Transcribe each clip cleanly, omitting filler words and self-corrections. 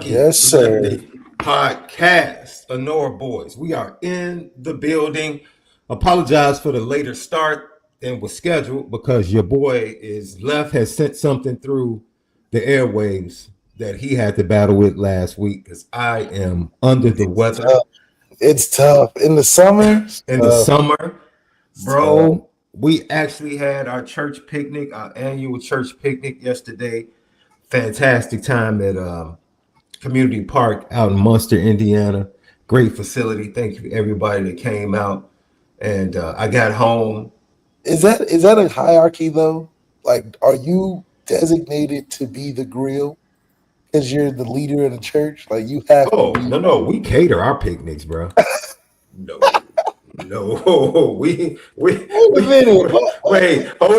Yes, sir. Lefty podcast. ONORA boys, we are in the building. Apologize for the later start than was scheduled because your boy has sent something through the airwaves that he had to battle with last week because I am under the weather. It's tough in the summer. Bro. We actually had our church picnic, our annual church picnic yesterday. Fantastic time at Community Park out in Munster, Indiana. Great facility. Thank you everybody that came out. And I got home. Is that a hierarchy though? Like, are you designated to be the grill because you're the leader of the church? Like, you have to be. No, we cater our picnics, bro. No, wait, hold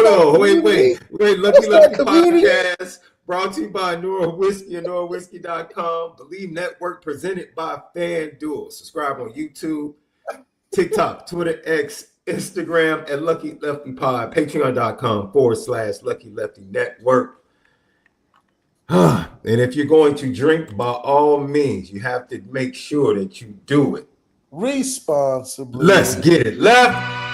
on, wait. Lucky podcast. Brought to you by ONORA Whiskey and ONORAWhiskey.com. Bleav Network presented by FanDuel. Subscribe on YouTube, TikTok, Twitter, X, Instagram at Lucky Lefty Pod. Patreon.com/Lucky Lefty Network. And if you're going to drink, by all means, you have to make sure that you do it responsibly. Let's get it, Left.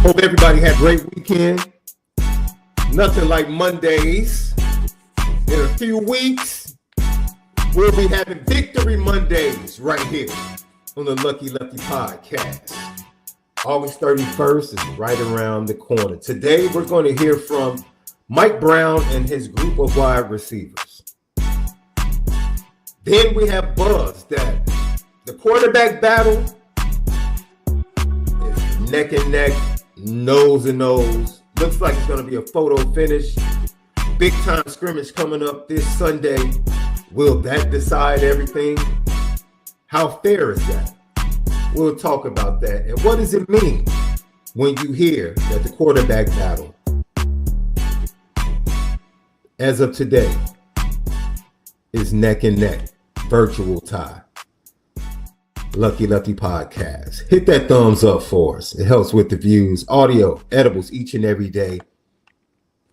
Hope everybody had a great weekend. Nothing like Mondays. In a few weeks, we'll be having Victory Mondays right here on the Lucky Lefty podcast. August 31st is right around the corner. Today, we're going to hear from Mike Brown and his group of wide receivers. Then we have buzz that the quarterback battle is neck and neck. Nose and nose. Looks like it's going to be a photo finish. Big time scrimmage coming up this Sunday. Will that decide everything? How fair is that? We'll talk about that. And what does it mean when you hear that the quarterback battle, as of today, is neck and neck, virtual tie? Lucky Lefty podcast. Hit that thumbs up for us. It helps with the views, audio, edibles each and every day.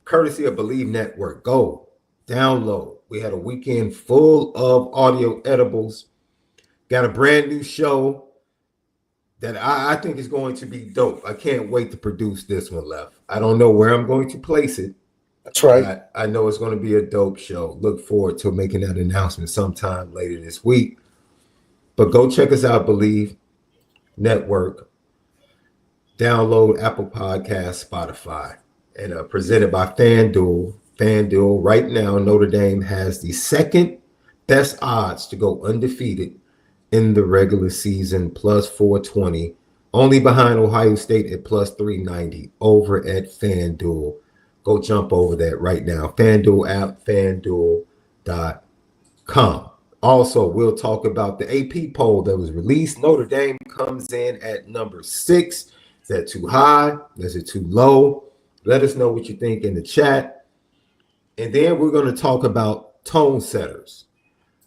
Courtesy of Bleav Network. Go download. We had a weekend full of audio edibles. Got a brand new show that I think is going to be dope. I can't wait to produce this one, Left. I don't know where I'm going to place it. That's right. I know it's going to be a dope show. Look forward to making that announcement sometime later this week. But go check us out, Bleav Network. Download Apple Podcasts, Spotify, and presented by FanDuel. FanDuel, right now, Notre Dame has the second best odds to go undefeated in the regular season, plus 420, only behind Ohio State at plus 390 over at FanDuel. Go jump over that right now. FanDuel app, FanDuel.com. Also, we'll talk about the AP poll that was released. Notre Dame comes in at number 6. Is that too high? Is it too low? Let us know what you think in the chat. And then we're going to talk about tone setters.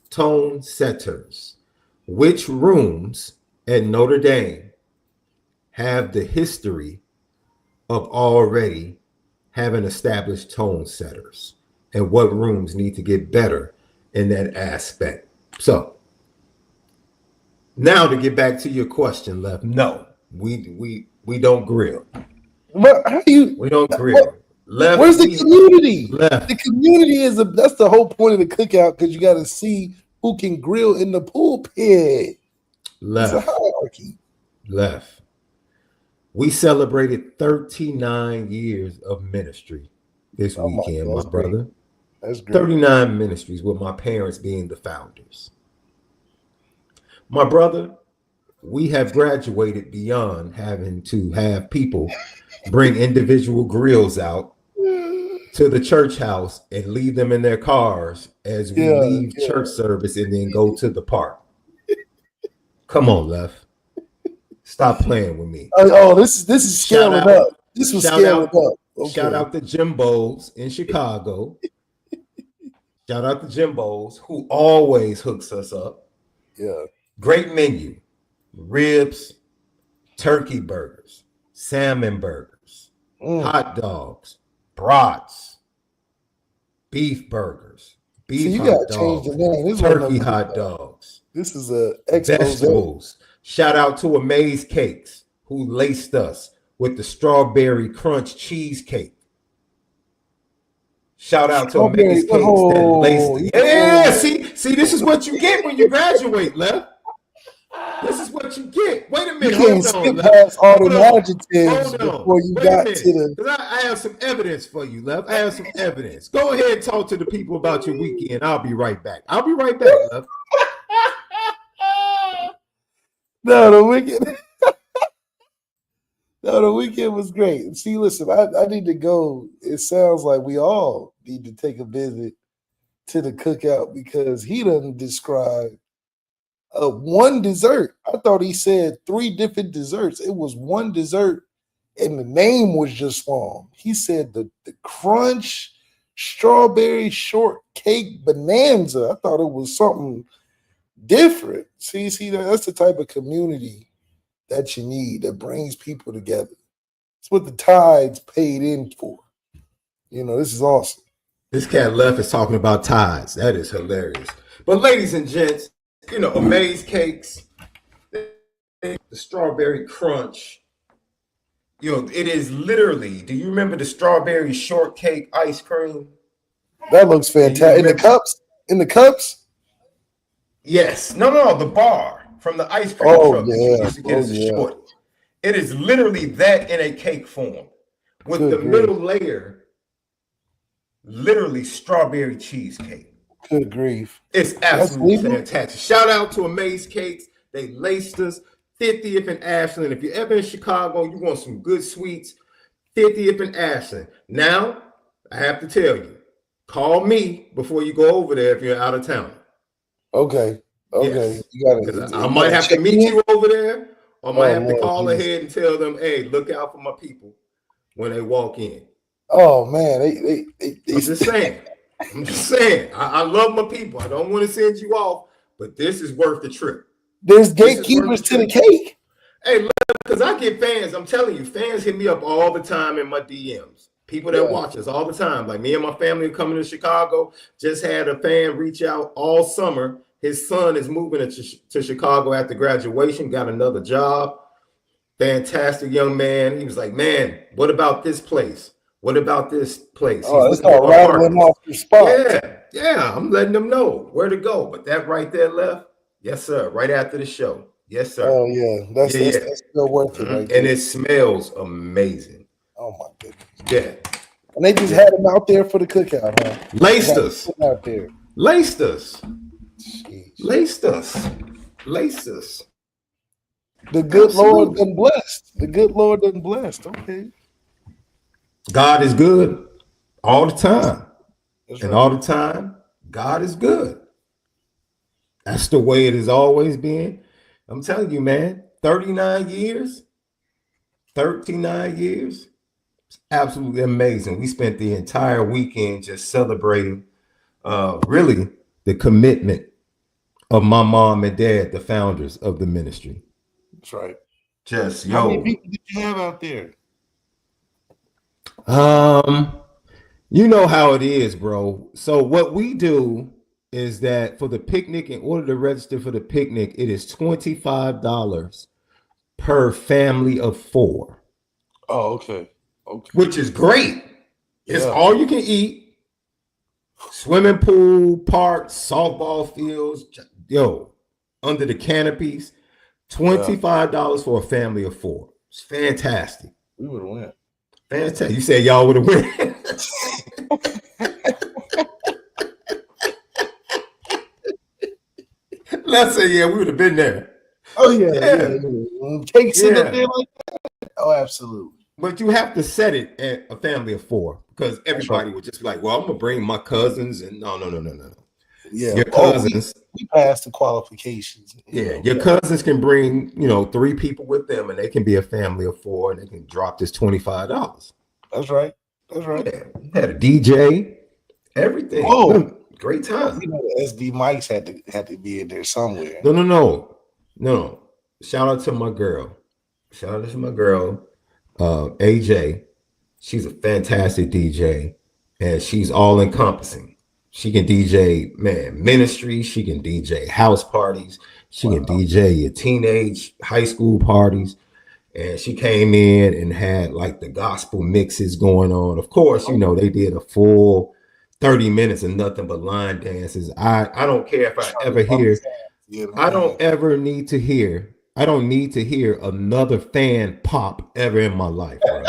Tone setters. Which rooms at Notre Dame have the history of already having established tone setters? And what rooms need to get better in that aspect? So now to get back to your question, Left. No, we don't grill. We don't grill. Left. Where's the community? Left. The community that's the whole point of the cookout, because you got to see who can grill in the pulpit. Left. It's a hierarchy. Left. We celebrated 39 years of ministry this weekend, my brother. Great. That's great. 39 ministries with my parents being the founders. My brother, we have graduated beyond having to have people bring individual grills out to the church house and leave them in their cars as we leave church service and then go to the park. Come on, Left. Stop playing with me. This is scaling up. This was scaling up. Okay. Shout out to Jimbo's in Chicago. Shout out to Jimbo's, who always hooks us up. Yeah. Great menu. Ribs, turkey burgers, salmon burgers, hot dogs, brats, beef burgers, beef you hot gotta change dogs, the name. This turkey hot dogs. This is a expose. Vegetables. Shout out to Amaze Cakes, who laced us with the strawberry crunch cheesecake. Shout out to Amaze Cakes that laced us. Yeah, see, this is what you get when you graduate, Left. This is what you get. Wait a minute. You can't skip past all the adjectives before you got to the. I have some evidence for you, Left. I have some evidence. Go ahead and talk to the people about your weekend. I'll be right back. Left. No, the weekend was great. See, listen, I need to go. It sounds like we all need to take a visit to the cookout because he doesn't describe one dessert. I thought he said 3 different desserts. It was one dessert, and the name was just wrong. He said the crunch strawberry shortcake bonanza. I thought it was something different. See, that's the type of community that you need that brings people together. It's what the Tides paid in for. This is awesome. This cat Left is talking about Tides. That is hilarious. But ladies and gents, Amaze Cakes, the strawberry crunch. It is literally, do you remember the strawberry shortcake ice cream? That looks fantastic. In the cups? Yes. No, the bar from the ice cream truck. Yeah. It is literally that in a cake form with the middle layer, literally strawberry cheesecake. Good grief. It's absolutely fantastic. Shout out to Amaze Cakes. They laced us. 50th and Ashland. If you're ever in Chicago, you want some good sweets, 50th and Ashland. Now, I have to tell you, call me before you go over there if you're out of town. Okay. Yes. I might have to meet you over there, or I might have to call ahead and tell them, hey, look out for my people when they walk in. Oh, man. I'm just saying. I love my people. I don't want to send you off, but this is worth the trip. There's gatekeepers to the cake. Hey, because I get fans. I'm telling you, fans hit me up all the time in my DMs. People that watch us all the time. Like me and my family are coming to Chicago. Just had a fan reach out all summer. His son is moving to Chicago after graduation, got another job. Fantastic young man. He was like, man, what about this place? What about this place? Oh, it's all rattling off your spot. Yeah. I'm letting them know where to go. But that right there Left. Yes, sir. Right after the show. Yes, sir. Oh, yeah. That's still worth it right there. And it smells amazing. Oh, my goodness. Yeah. And they just had them out there for the cookout, huh? Laced us. Out there. Laced us. Jeez. Laced us. The good Lord done blessed. The good Lord done blessed. Okay. God is good all the time. That's and right. all the time, God is good. That's the way it has always been. I'm telling you, man, 39 years. It's absolutely amazing. We spent the entire weekend just celebrating really the commitment of my mom and dad, the founders of the ministry. That's right. Just, How many people did you have out there? You know how it is, bro. So what we do is that for the picnic, in order to register for the picnic, it is $25 per family of 4. Oh, okay. Which is great. It's all you can eat. Swimming pool, parks, softball fields, under the canopies. $25 for a family of 4. It's fantastic. We would have went. Fantastic. You said y'all would have went. Let's say, we would have been there. Oh, yeah. Cakes in up there like that? Oh, absolutely. But you have to set it at a family of 4 because everybody would just be like, well, I'm going to bring my cousins. And no. Yeah. Your cousins. We passed the qualifications. Your cousins can bring, 3 people with them and they can be a family of 4 and they can drop this $25. That's right. Yeah. Had a DJ, everything. Oh, Great time. You know, the SD mics had to be in there somewhere. No. Shout out to my girl. AJ. She's a fantastic DJ, and she's all encompassing. She can DJ, man, ministry. She can DJ house parties. She can DJ your teenage high school parties. And she came in and had like the gospel mixes going on. Of course, you know, they did a full 30 minutes of nothing but line dances. I don't care if I ever hear, I don't need to hear another fan pop ever in my life, bro.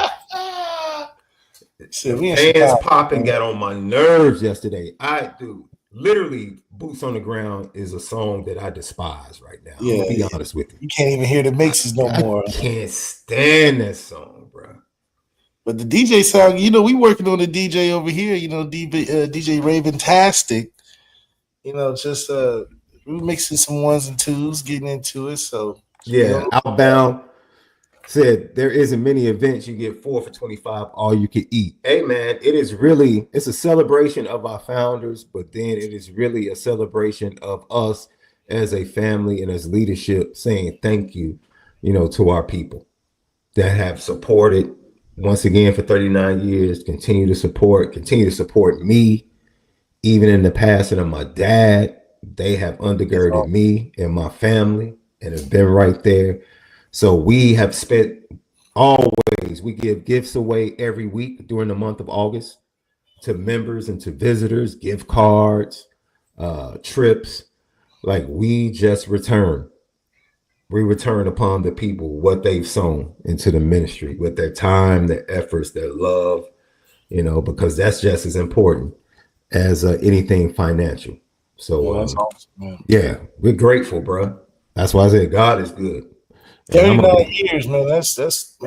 Fans popping got on my nerves yesterday. I do. Literally, Boots on the Ground is a song that I despise right now. Yeah, I'm gonna be honest with you. You can't even hear the mixes no more. I can't stand that song, bro. But the DJ song, you know, we working on the DJ over here. You know, DJ Raventastic. You know, just we mixing some ones and twos, getting into it. So yeah, Outbound said there isn't many events you get 4 for $25 all you can eat. Hey man, it's a celebration of our founders, but then it is really a celebration of us as a family and as leadership saying thank you, you know, to our people that have supported once again for 39 years, continue to support me, even in the passing of my dad. They have undergirded me and my family and have been right there. So we have spent always, we give gifts away every week during the month of August to members and to visitors, gift cards, trips. Like we just return. We return upon the people what they've sown into the ministry with their time, their efforts, their love, you know, because that's just as important as anything financial. So that's awesome, yeah, we're grateful, bro. That's why I said God is good. 39 years, man. That's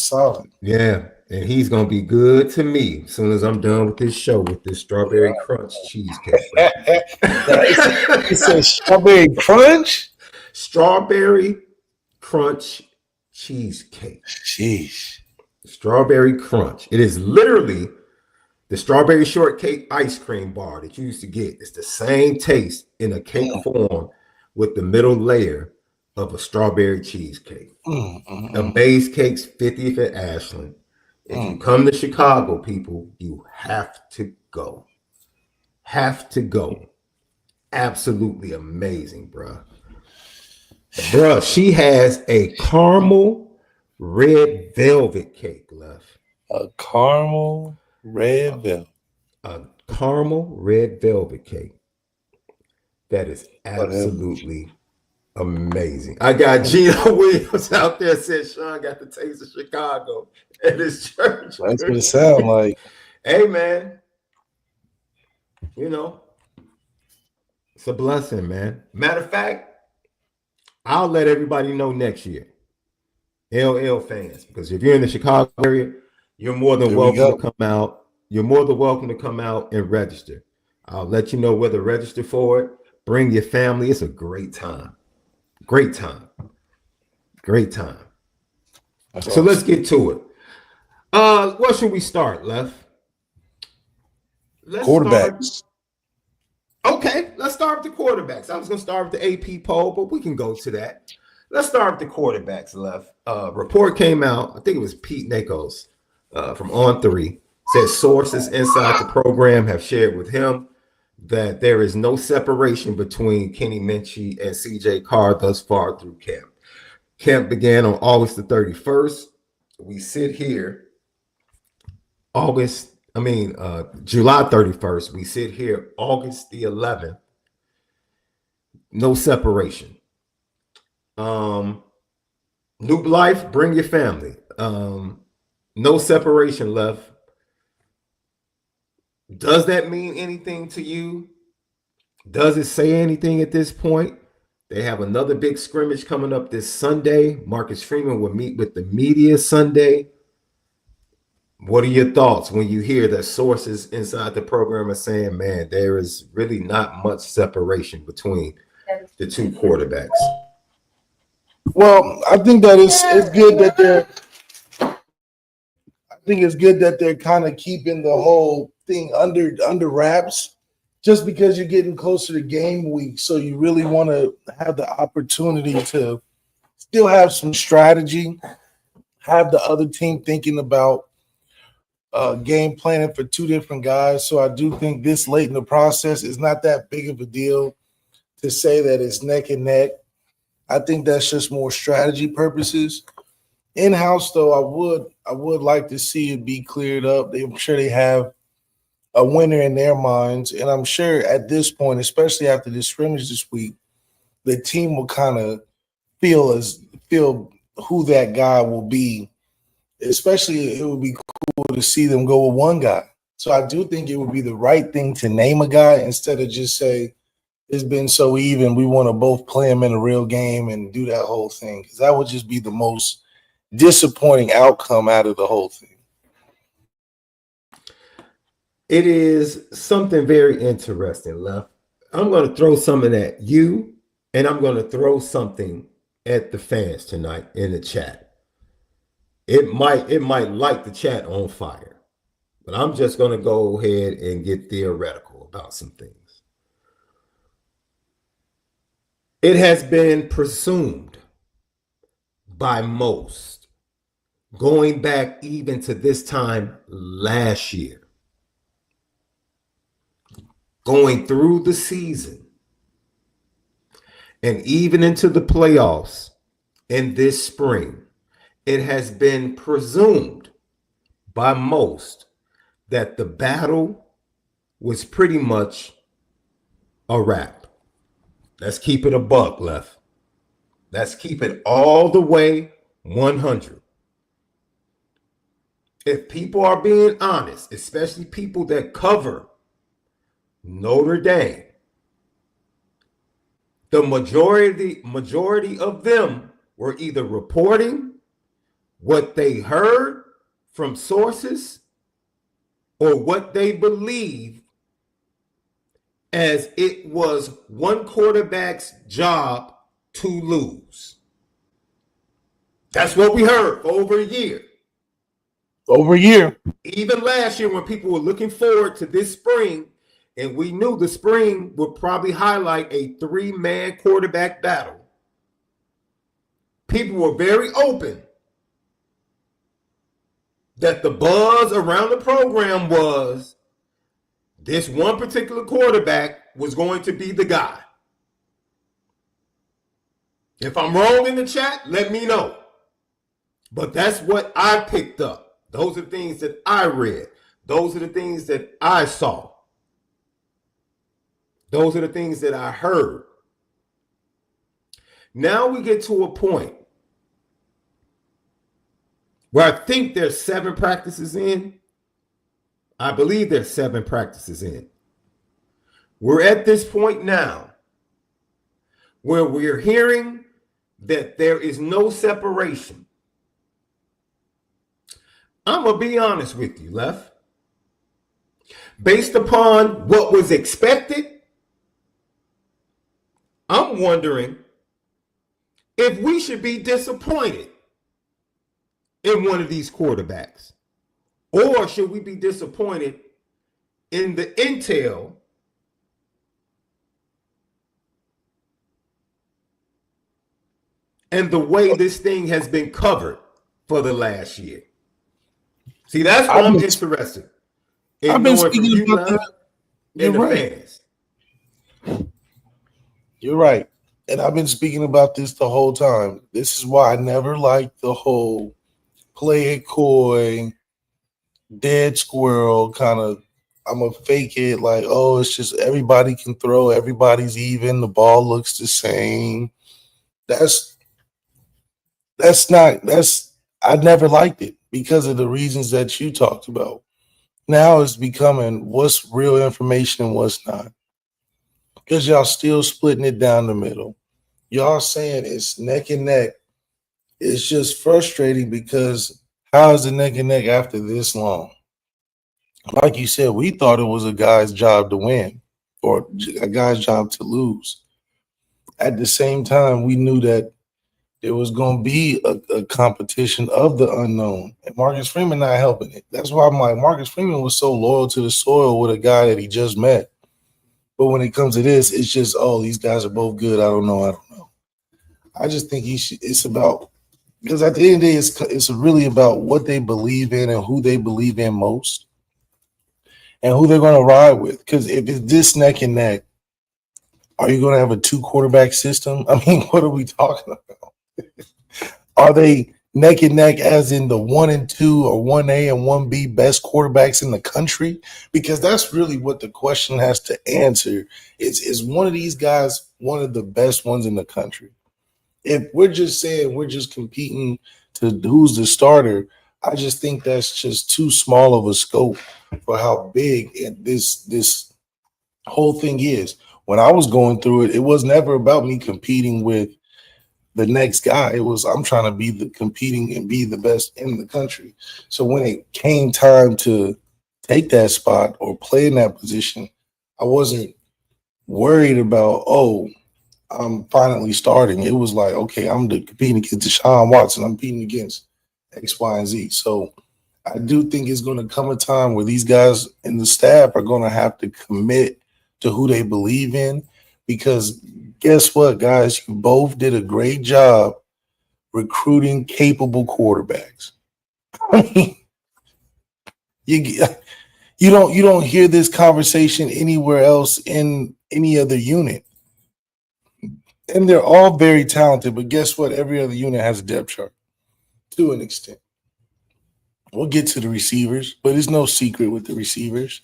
solid. Yeah, and he's gonna be good to me as soon as I'm done with this show with this strawberry crunch cheesecake. It says strawberry crunch? Strawberry crunch cheesecake. Jeez. Strawberry crunch. It is literally the strawberry shortcake ice cream bar that you used to get. It's the same taste in a cake form with the middle layer of a strawberry cheesecake. A base cake's 50th at Ashland. If you come to Chicago, people, you have to go. Absolutely amazing, bro. Bruh, she has a caramel red velvet cake left. A caramel red velvet. A caramel red velvet cake. That is absolutely amazing. I got Gina Williams out there said Sean got the taste of Chicago at his church. That's what it sounds like. Hey, man. You know, it's a blessing, man. Matter of fact, I'll let everybody know next year. LL fans, because if you're in the Chicago area, you're more than welcome to come out. You're more than welcome to come out and register. I'll let you know where to register for it. Bring your family. It's a great time. Great time. That's so awesome. Let's get to it. What should we start, Lef? Quarterbacks. Okay, let's start with the quarterbacks. I was going to start with the AP poll, but we can go to that. Let's start with the quarterbacks, Lef. Report came out, I think it was Pete Nakos from On3, said sources inside the program have shared with him that there is no separation between Kenny Minchie and CJ Carr thus far through camp. Camp began on August the 31st. We sit here July 31st. We sit here August the 11th. No separation. New life, bring your family. No separation left. Does that mean anything to you? Does it say anything at this point? They have another big scrimmage coming up this Sunday. Marcus Freeman will meet with the media Sunday. What are your thoughts when you hear that sources inside the program are saying, man, there is really not much separation between the two quarterbacks? Well, I think that it's good that they're kind of keeping the whole thing under wraps. just because you're getting closer to game week, so you really want to have the opportunity to still have some strategy, have the other team thinking about game planning for two different guys. So I do think this late in the process is not that big of a deal to say that it's neck and neck. I think that's just more strategy purposes. In-house, though, I would like to see it be cleared up. I'm sure they have a winner in their minds, and I'm sure at this point, especially after this scrimmage this week, the team will kind of feel who that guy will be. Especially, it would be cool to see them go with one guy. So I do think it would be the right thing to name a guy instead of just say it's been so even. We want to both play him in a real game and do that whole thing, because that would just be the most disappointing outcome out of the whole thing. It is something very interesting, Left. I'm going to throw something at you, and I'm going to throw something at the fans tonight in the chat. It might light the chat on fire, but I'm just going to go ahead and get theoretical about some things. It has been presumed by most, going back even to this time last year, going through the season, and even into the playoffs in this spring, it has been presumed by most that the battle was pretty much a wrap. Let's keep it a buck, Left. Let's keep it all the way 100. If people are being honest, especially people that cover Notre Dame, the majority of them were either reporting what they heard from sources or what they believe as it was one quarterback's job to lose. That's what we heard for over a year. Over a year. Even last year when people were looking forward to this spring, and we knew the spring would probably highlight a 3-man quarterback battle, people were very open that the buzz around the program was this one particular quarterback was going to be the guy. If I'm wrong in the chat, let me know. But that's what I picked up. Those are the things that I read. Those are the things that I saw. Those are the things that I heard. Now we get to a point where I think there's 7 practices in. I Bleav there's 7 practices in. We're at this point now where we're hearing that there is no separation. I'm going to be honest with you, Left. Based upon what was expected, I'm wondering if we should be disappointed in one of these quarterbacks, or should we be disappointed in the intel and the way this thing has been covered for the last year? See, that's what I'm interested in. I've been speaking about that. You're right. Fans. You're right. And I've been speaking about this the whole time. This is why I never liked the whole play it coy, dead squirrel kind of, I'm going to fake it like, oh, it's just everybody can throw, everybody's even, the ball looks the same. I never liked it because of the reasons that you talked about. Now it's becoming what's real information and what's not. Because y'all still splitting it down the middle. Y'all saying it's neck and neck. It's just frustrating because how is it neck and neck after this long? Like you said, we thought it was a guy's job to win or a guy's job to lose. At the same time, we knew that there was going to be a competition of the unknown. And Marcus Freeman not helping it. That's why I'm like, Marcus Freeman was so loyal to the soil with a guy that he just met. But when it comes to this, it's just, oh, these guys are both good. I don't know. I just think it's about, because at the end of the day, it's really about what they believe in and who they believe in most and who they're going to ride with. Because if it's this neck and neck, are you going to have a 2-quarterback system? I mean, what are we talking about? Are they neck and neck as in the 1 and 2 or 1A and 1B best quarterbacks in the country? Because that's really what the question has to answer. Is one of these guys one of the best ones in the country? If we're just saying we're just competing to who's the starter, I just think that's just too small of a scope for how big this whole thing is. When I was going through it, it was never about me competing with the next guy. It was I'm trying to be the competing and be the best in the country. So when it came time to take that spot or play in that position, I wasn't worried about, oh, I'm finally starting. It was like, okay, I'm competing against Deshaun Watson. I'm competing against X, Y, and Z. So I do think it's going to come a time where these guys in the staff are going to have to commit to who they believe in, because guess what, guys? You both did a great job recruiting capable quarterbacks. I mean, you don't hear this conversation anywhere else in any other unit. And they're all very talented, but guess what? Every other unit has a depth chart to an extent. We'll get to the receivers, but it's no secret with the receivers.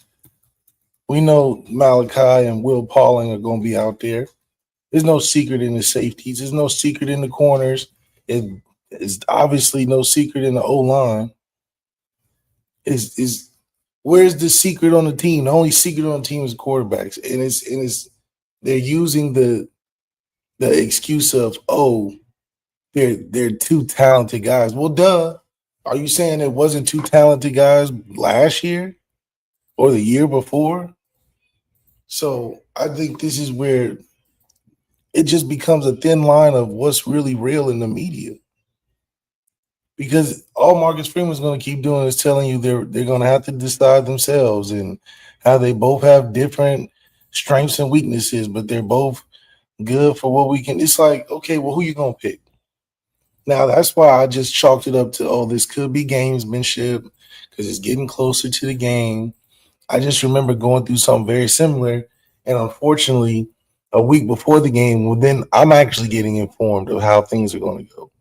We know MALIK and Will Pauling are going to be out there. There's no secret in the safeties. There's no secret in the corners. It's obviously no secret in the O-line. Where's the secret on the team? The only secret on the team is quarterbacks. And it's they're using the excuse of, oh, they're two talented guys. Well, duh. Are you saying it wasn't two talented guys last year or the year before? So I think this is where it just becomes a thin line of what's really real in the media. Because all Marcus Freeman's going to keep doing is telling you they're going to have to decide themselves and how they both have different strengths and weaknesses, but they're both good for what we can. It's like, okay, well, who you going to pick? Now, that's why I just chalked it up to, oh, this could be gamesmanship because it's getting closer to the game. I just remember going through something very similar, and unfortunately, a week before the game, well, then I'm actually getting informed of how things are going to go.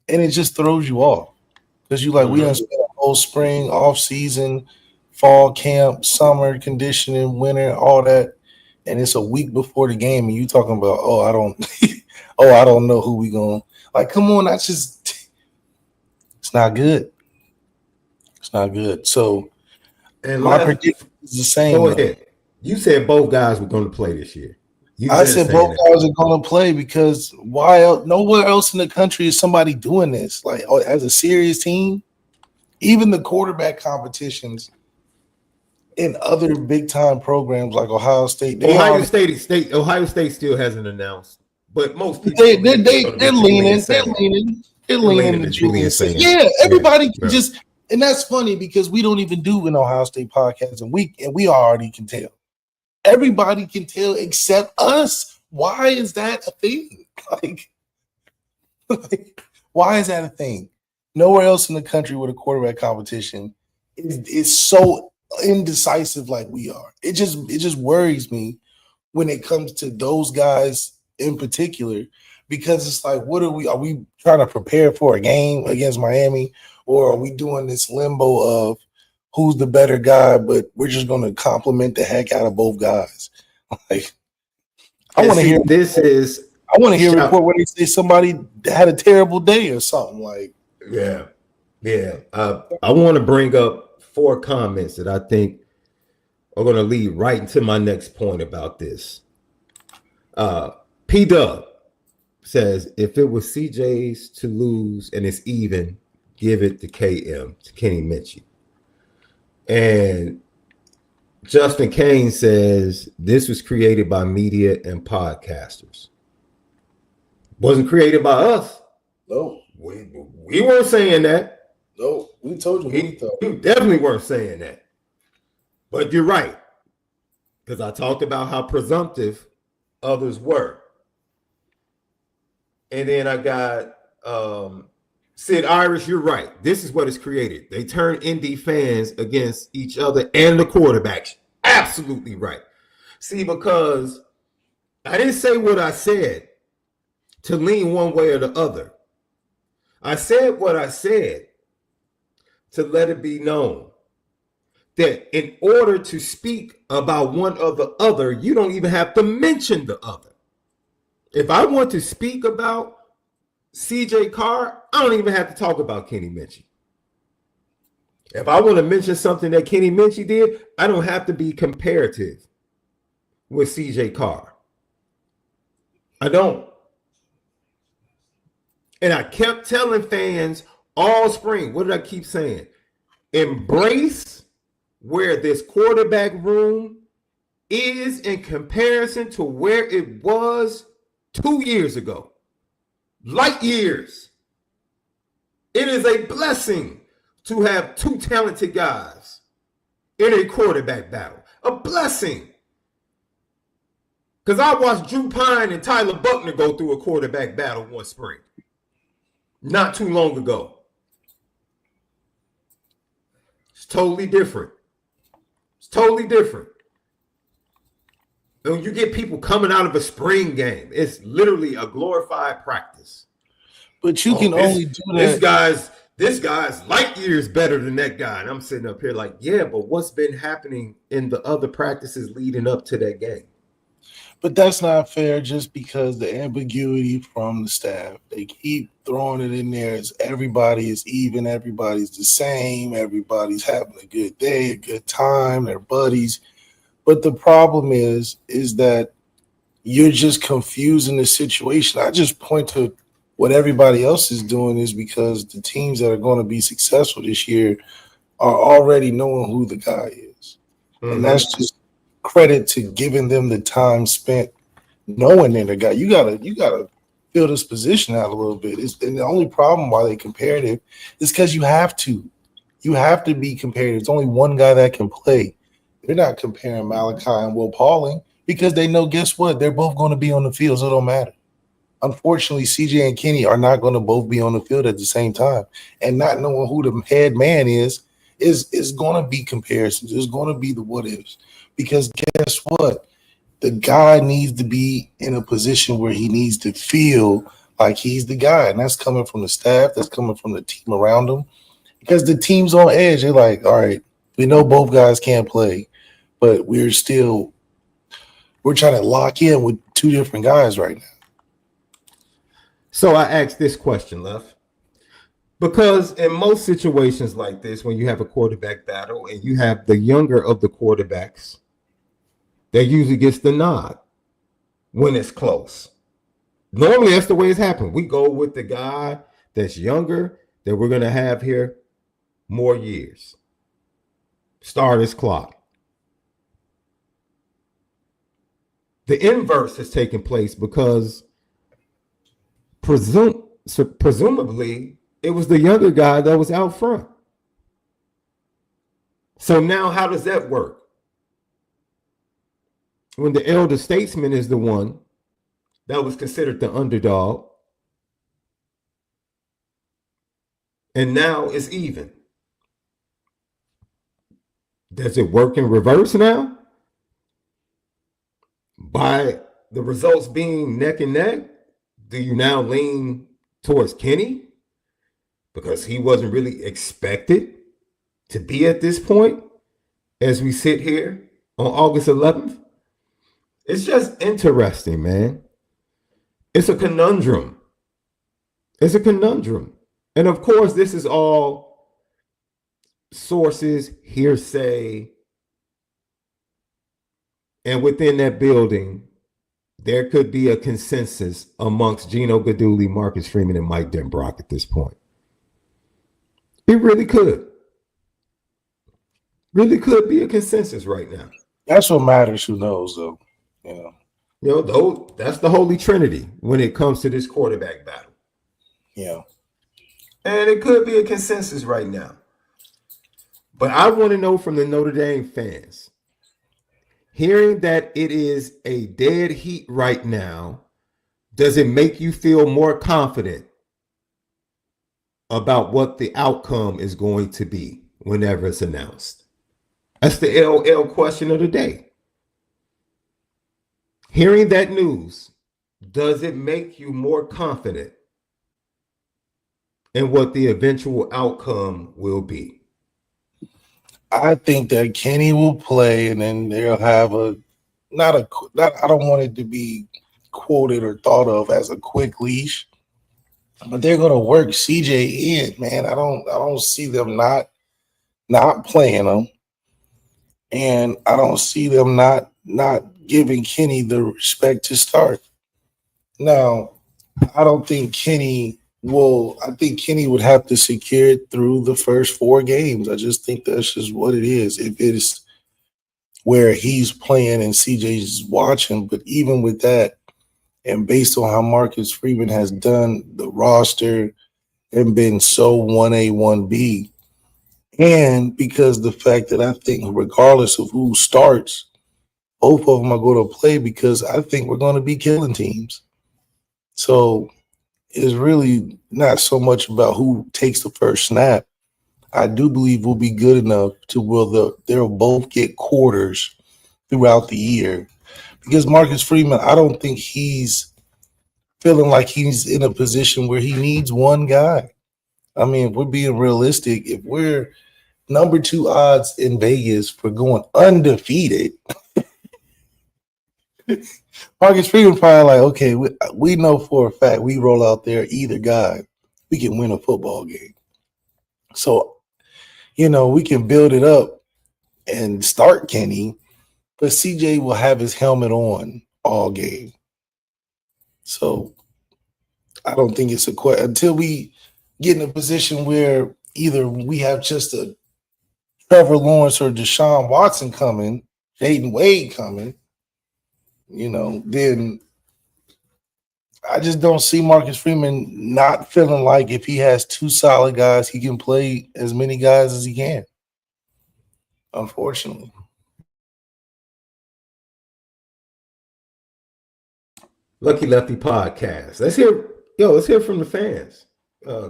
And it just throws you off because you like, we done spent a whole spring, off season, fall camp, summer conditioning, winter, all that. And it's a week before the game, and you talking about, oh, I don't know who we going. Like, come on, that's just, it's not good. It's not good. So, and my prediction is the same. Go ahead. You said both guys were going to play this year. I said both guys are going to play because why else? Nowhere else in the country is somebody doing this. Like, as a serious team, even the quarterback competitions in other big time programs like Ohio State. Ohio State still hasn't announced, but most people they're leaning. They're leaning. Yeah, everybody can just, and that's funny because we don't even do an Ohio State podcast, and we already can tell. Everybody can tell except us. Why is that a thing? Like, why is that a thing? Nowhere else in the country with a quarterback competition is so indecisive like we are. It just worries me when it comes to those guys in particular, because it's like, what are we trying to prepare for a game against Miami, or are we doing this limbo of who's the better guy, but we're just going to compliment the heck out of both guys? Like, I want to hear a report where they say somebody had a terrible day or something. Like, yeah. I want to bring up 4 comments that I think are going to lead right into my next point about this. P Dub says, if it was CJ's to lose and it's even, give it to KM, to Kenny Minchie. And Justin Kane says, this was created by media and podcasters. Wasn't created by us. No. We weren't saying that. No, we told you what we thought. We definitely weren't saying that. But you're right. because I talked about how presumptive others were. And then I got Sid Irish, you're right. This is what is created. They turn Indy fans against each other and the quarterbacks. Absolutely right. See, because I didn't say what I said to lean one way or the other. I said what I said to let it be known that in order to speak about one or the other, you don't even have to mention the other. If I want to speak about CJ Carr, I don't even have to talk about Kenny Minchey. If I want to mention something that Kenny Minchey did, I don't have to be comparative with CJ Carr. I don't. And I kept telling fans all spring, what did I keep saying? Embrace where this quarterback room is in comparison to where it was 2 years ago. Light years. It is a blessing to have two talented guys in a quarterback battle. A blessing. Because I watched Drew Pine and Tyler Buckner go through a quarterback battle one spring. Not too long ago. It's totally different. It's totally different. When you get people coming out of a spring game, it's literally a glorified practice. But you can only do that. This guy's light years better than that guy. And I'm sitting up here like, yeah, but what's been happening in the other practices leading up to that game? But that's not fair just because the ambiguity from the staff. They keep throwing it in there as everybody is even, everybody's the same, everybody's having a good day, a good time, they're buddies. But the problem is that you're just confusing the situation. I just point to what everybody else is doing is because the teams that are going to be successful this year are already knowing who the guy is. Mm-hmm. And that's just credit to giving them the time spent knowing they're the guy. You gotta fill this position out a little bit. And the only problem why they comparative is because you have to. You have to be comparative. There's only one guy that can play. They're not comparing MALIK and Will Pauling because they know, guess what? They're both going to be on the field, so it don't matter. Unfortunately, CJ and Kenny are not going to both be on the field at the same time. And not knowing who the head man is going to be comparisons. It's going to be the what ifs. Because guess what? The guy needs to be in a position where he needs to feel like he's the guy. And that's coming from the staff. That's coming from the team around him. Because the team's on edge. They're like, all right, we know both guys can't play, but we're trying to lock in with two different guys right now. So I asked this question, Lef, because in most situations like this, when you have a quarterback battle and you have the younger of the quarterbacks, that usually gets the nod when it's close. Normally, that's the way it's happened. We go with the guy that's younger that we're going to have here more years. Start his clock. The inverse has taken place because presumably it was the younger guy that was out front. So now how does that work? When the elder statesman is the one that was considered the underdog, and now it's even. Does it work in reverse now? By the results being neck and neck, do you now lean towards Kenny? Because he wasn't really expected to be at this point as we sit here on August 11th? It's just interesting, man. It's a conundrum. It's a conundrum. And of course, this is all sources, hearsay. And within that building, there could be a consensus amongst Gino Guidugli, Marcus Freeman, and Mike Denbrock at this point. It really could. Really could be a consensus right now. That's what matters. Who knows, though? That's the Holy Trinity when it comes to this quarterback battle. Yeah. And it could be a consensus right now. But I want to know from the Notre Dame fans, Hearing that it is a dead heat right now, does it make you feel more confident about what the outcome is going to be whenever it's announced? That's the LL question of the day. Hearing that news, does it make you more confident in what the eventual outcome will be? I think that Kenny will play, and then they'll have not. I don't want it to be quoted or thought of as a quick leash, but they're going to work CJ in, man. I don't see them not playing him, and I don't see them not giving Kenny the respect to start. Now, I don't think Kenny will. I think Kenny would have to secure it through the first 4 games. I just think that's just what it is. If it's where he's playing and CJ's watching, but even with that, and based on how Marcus Freeman has done the roster and been so 1A, 1B, and because the fact that I think regardless of who starts, both of them are going to play because I think we're going to be killing teams. So it's really not so much about who takes the first snap. I do believe we'll be good enough to where they'll both get quarters throughout the year. Because Marcus Freeman, I don't think he's feeling like he's in a position where he needs one guy. I mean, if we're being realistic, if we're number 2 odds in Vegas for going undefeated, Marcus Freeman probably like, okay, we know for a fact we roll out there either guy, we can win a football game. So, we can build it up and start Kenny, but CJ will have his helmet on all game. So I don't think it's a question until we get in a position where either we have just a Trevor Lawrence or Deshaun Watson coming, Jaden Wade coming, then I just don't see Marcus Freeman not feeling like if he has 2 solid guys, he can play as many guys as he can. Unfortunately. Lucky Lefty podcast. Let's hear from the fans.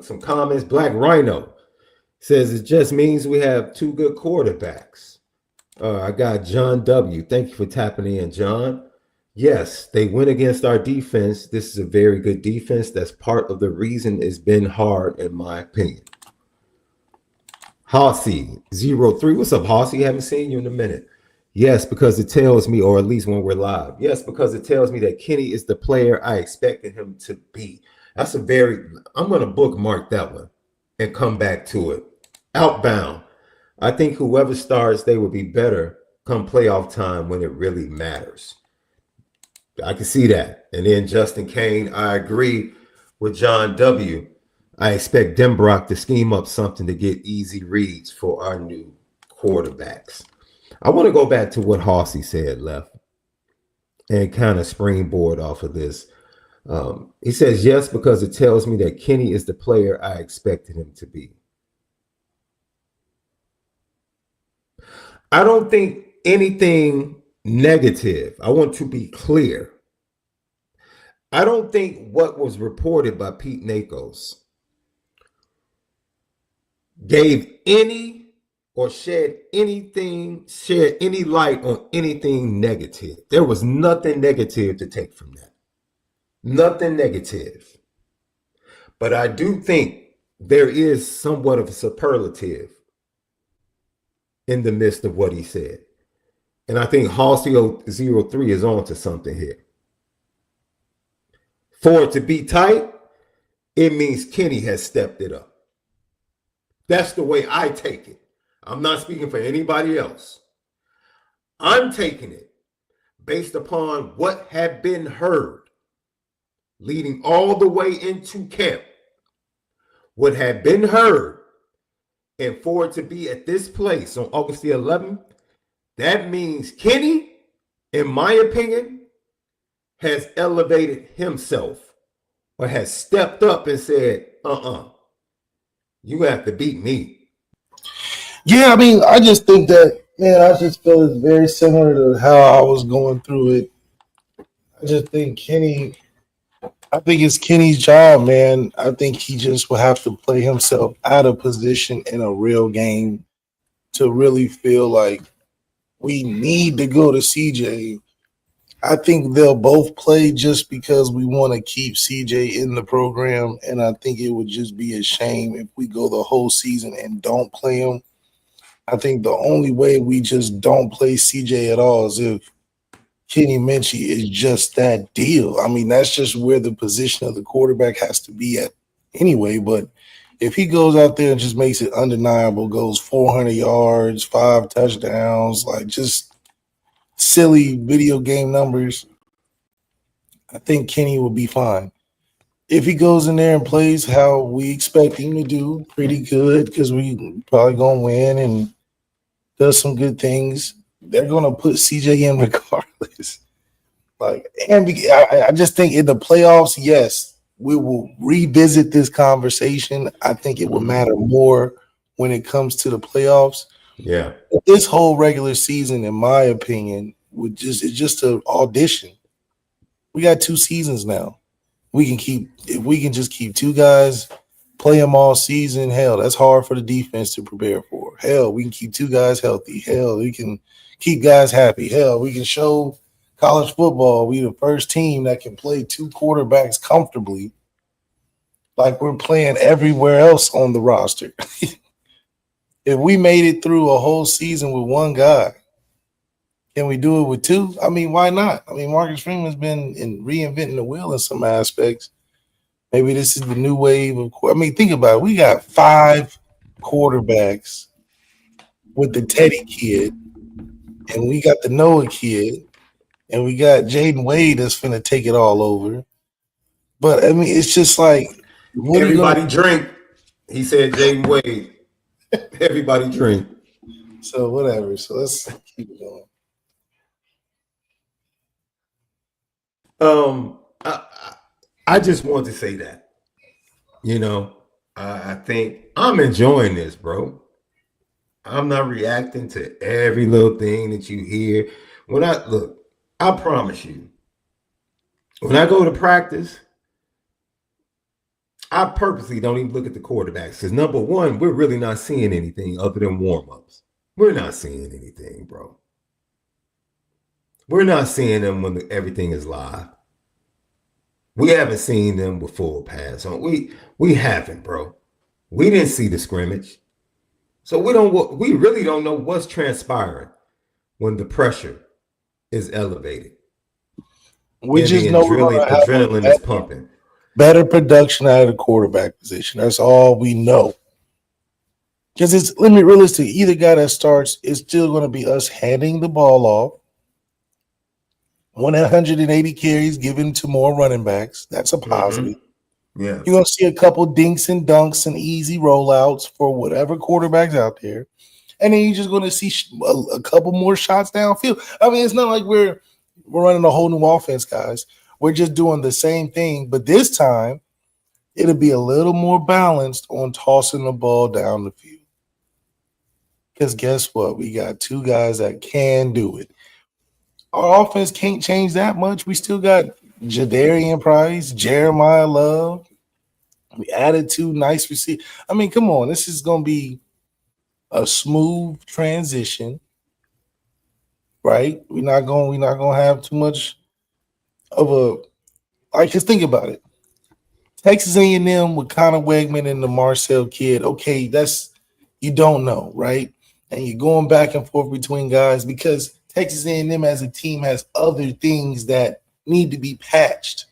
Some comments. Black Rhino says it just means we have 2 good quarterbacks. I got John W. Thank you for tapping in, John. Yes, they went against our defense. This is a very good defense. That's part of the reason it's been hard, in my opinion. Hossy 03. What's up, Hossy? Haven't seen you in a minute. Yes, because it tells me, or at least when we're live. Yes, because it tells me that Kenny is the player I expected him to be. I'm going to bookmark that one and come back to it. Outbound. I think whoever starts, they will be better come playoff time when it really matters. I can see that. And then Justin Kane, I agree with John W. I expect Denbrock to scheme up something to get easy reads for our new quarterbacks. I want to go back to what Hossy said, Left, and kind of springboard off of this. He says, yes, because it tells me that Kenny is the player I expected him to be. I don't think anything negative. I want to be clear. I don't think what was reported by Pete Nakos gave any or shed any light on anything negative. There was nothing negative to take from that. Nothing negative. But I do think there is somewhat of a superlative in the midst of what he said. And I think Halsey 03 is on to something here. For it to be tight, it means Kenny has stepped it up. That's the way I take it. I'm not speaking for anybody else. I'm taking it based upon what had been heard leading all the way into camp. What had been heard, and for it to be at this place on August the 11th, that means Kenny, in my opinion, has elevated himself or has stepped up and said, you have to beat me. Yeah, I mean, I just think that, Man, I just feel it's very similar to how I was going through it. I just think I think it's Kenny's job, man. I think he just will have to play himself out of position in a real game to really feel like we need to go to CJ. I think they'll both play just because we want to keep CJ in the program. And I think it would just be a shame if we go the whole season and don't play him. I think the only way we just don't play CJ at all is if Kenny Minchie is just that deal. I mean, that's just where the position of the quarterback has to be at anyway. But if he goes out there and just makes it undeniable, goes 400 yards, 5 touchdowns, like just silly video game numbers, I think Kenny will be fine. If he goes in there and plays how we expect him to do, pretty good, because we probably going to win and does some good things, they're going to put CJ in regardless. I just think in the playoffs, yes, we will revisit this conversation. I think it will matter more when it comes to the playoffs. Yeah. This whole regular season, in my opinion, it's just an audition. We got 2 seasons now. If we can just keep 2 guys, play them all season, hell, that's hard for the defense to prepare for. Hell, we can keep 2 guys healthy. Hell, we can keep guys happy. Hell, we can show college football we the first team that can play 2 quarterbacks comfortably like we're playing everywhere else on the roster. If we made it through a whole season with 1 guy, can we do it with 2? I mean, why not? I mean, Marcus Freeman's been reinventing the wheel in some aspects. Maybe this is the new wave of. I mean, think about it. We got 5 quarterbacks with the Teddy kid, and we got the Noah kid, and we got Jaden Wade that's finna take it all over. But I mean, it's just like everybody drink. He said Jaden Wade. Everybody drink. So whatever. So let's keep it going. I just want to say that, I think I'm enjoying this, bro. I'm not reacting to every little thing that you hear. I promise you, when I go to practice, I purposely don't even look at the quarterbacks because number one, we're really not seeing anything other than warm-ups. We're not seeing anything, bro. We're not seeing them when everything is live. We haven't seen them with full pass on. We haven't, bro. We didn't see the scrimmage. So we really don't know what's transpiring when the pressure is elevated. We just know adrenaline is pumping. Better production out of the quarterback position. That's all we know. Because it's realistic. Either guy that starts is still going to be us handing the ball off. 180 carries given to more running backs. That's a positive. Mm-hmm. Yeah. You're going to see a couple dinks and dunks and easy rollouts for whatever quarterback's out there. And then you're just going to see a couple more shots downfield. I mean, it's not like we're running a whole new offense, guys. We're just doing the same thing. But this time, it'll be a little more balanced on tossing the ball down the field. Because guess what? We got 2 guys that can do it. Our offense can't change that much. We still got Jadarian Price, Jeremiah Love. We added 2 nice receivers. I mean, come on. This is going to be a smooth transition, right? We're not going to have too much of a just think about it. Texas A&M with Connor Wegman and the Marcel kid. Okay, that's you don't know, right? And you're going back and forth between guys because Texas A&M as a team has other things that need to be patched.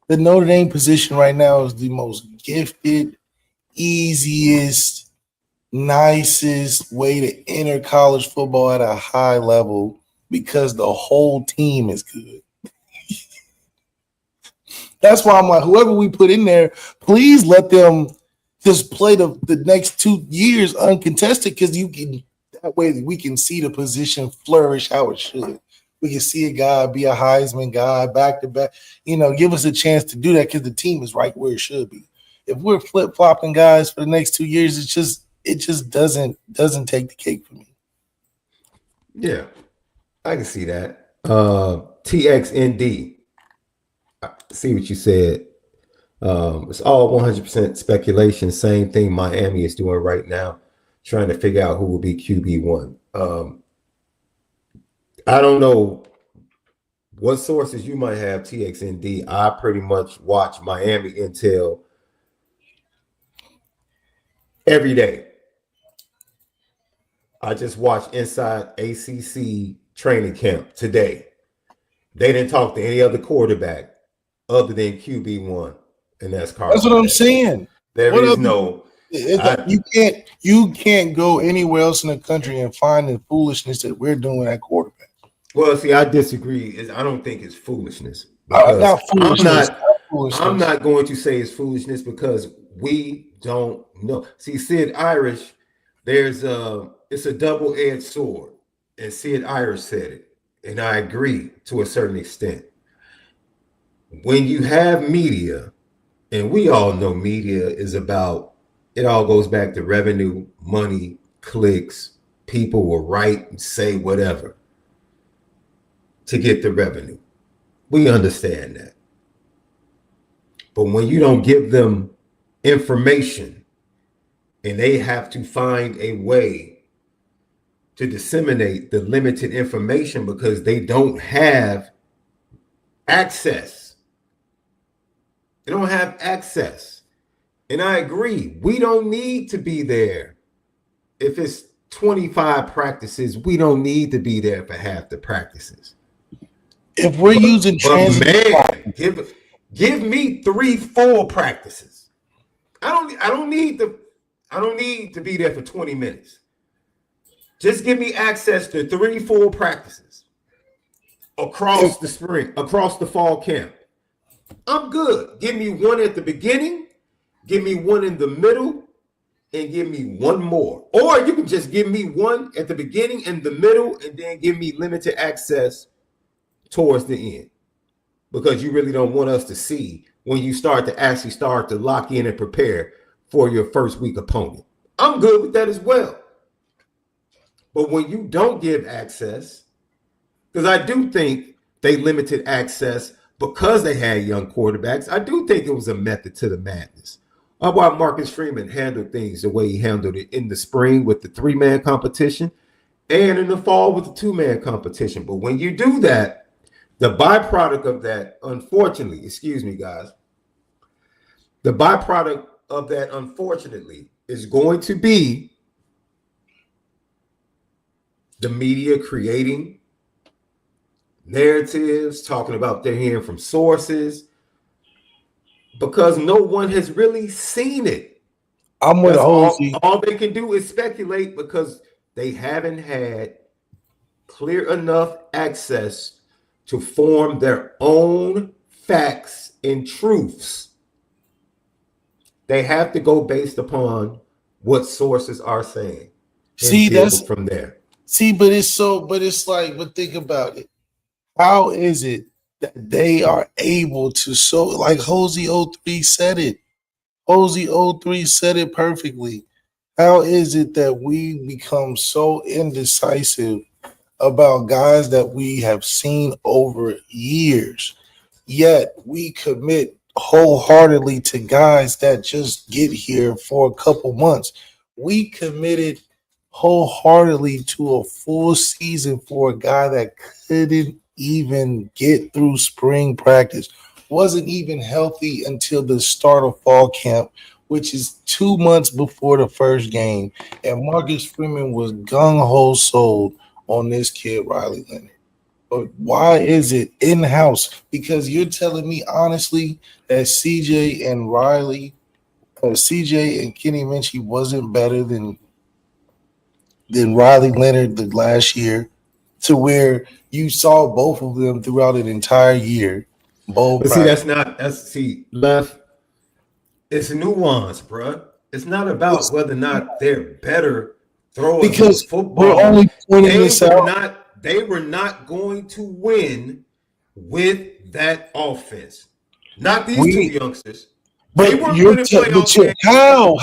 The Notre Dame position right now is the most gifted, easiest, nicest way to enter college football at a high level because the whole team is good. That's why I'm like, whoever we put in there, please let them just play the next 2 years uncontested because that way we can see the position flourish how it should. We can see a guy be a Heisman guy back to back. Give us a chance to do that because the team is right where it should be. If we're flip-flopping guys for the next 2 years, it just doesn't take the cake for me. Yeah, I can see that. TXND. I see what you said. It's all 100% speculation. Same thing Miami is doing right now, trying to figure out who will be QB1. I don't know what sources you might have, TXND. I pretty much watch Miami Intel every day. I just watched Inside ACC training camp today. They didn't talk to any other quarterback other than QB1, and that's Carson. That's what I'm saying. There what is other, no. You can't go anywhere else in the country and find the foolishness that we're doing at quarterback. Well, see, I disagree. I don't think it's foolishness. Not foolishness. I'm not going to say it's foolishness because we don't know. See, Sid Irish, it's a double-edged sword, and Sid Irish said it, and I agree to a certain extent. When you have media, and we all know media is about, it all goes back to revenue, money, clicks. People will write and say whatever to get the revenue. We understand that. But when you don't give them information and they have to find a way to disseminate the limited information because they don't have access. They don't have access. And I agree, we don't need to be there. If it's 25 practices, we don't need to be there for half the practices. If we're using man, give me 3-4 practices. I don't need to be there for 20 minutes. Just give me access to 3-4 practices across the spring, across the fall camp. I'm good. Give me one at the beginning, give me one in the middle, and give me one more. Or you can just give me one at the beginning and the middle, and then give me limited access towards the end, because you really don't want us to see when you start to lock in and prepare for your first week opponent. I'm good with that as well. But when you don't give access, because I do think they limited access because they had young quarterbacks, I do think it was a method to the madness. How about Marcus Freeman handled things the way he handled it in the spring with the 3-man competition and in the fall with the 2-man competition? But when you do that, the byproduct of that, unfortunately, excuse me, guys, the byproduct of that, unfortunately, is going to be the media creating narratives, talking about they're hearing from sources, because no one has really seen it. I'm with Hosey. All they can do is speculate because they haven't had clear enough access to form their own facts and truths. They have to go based upon what sources are saying. See, that's from there. See, but think about it. How is it that they are able to like Hosey 03 said it? Hosey 03 said it perfectly. How is it that we become so indecisive about guys that we have seen over years, yet we commit wholeheartedly to guys that just get here for a couple months? We committed wholeheartedly to a full season for a guy that couldn't even get through spring practice, wasn't even healthy until the start of fall camp, which is 2 months before the first game. And Marcus Freeman was gung-ho sold on this kid, Riley Leonard. But why is it in-house? Because you're telling me honestly that CJ and Kenny Minchie wasn't better than Riley Leonard the last year, to where you saw both of them throughout an entire year. But see, Left, it's nuance, bro. It's not about whether or not they're better throwers because of football. We're only pointing this out. They were not going to win with that offense. Not these two youngsters. But you're how?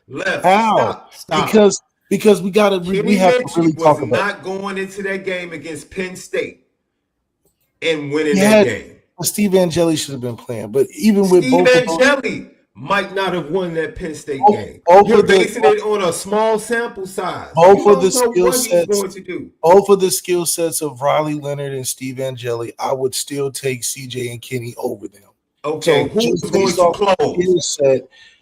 Left. How? Stop. Because we have to really talk about not going into that game against Penn State and winning that game. Steve Angeli should have been playing, but even with Steve both Angeli might not have won that Penn State game. You're basing it on a small sample size. Both of the skill sets going to do. Both of the skill sets of Riley Leonard and Steve Angeli, I would still take CJ and Kenny over them. Okay, so who was going to close?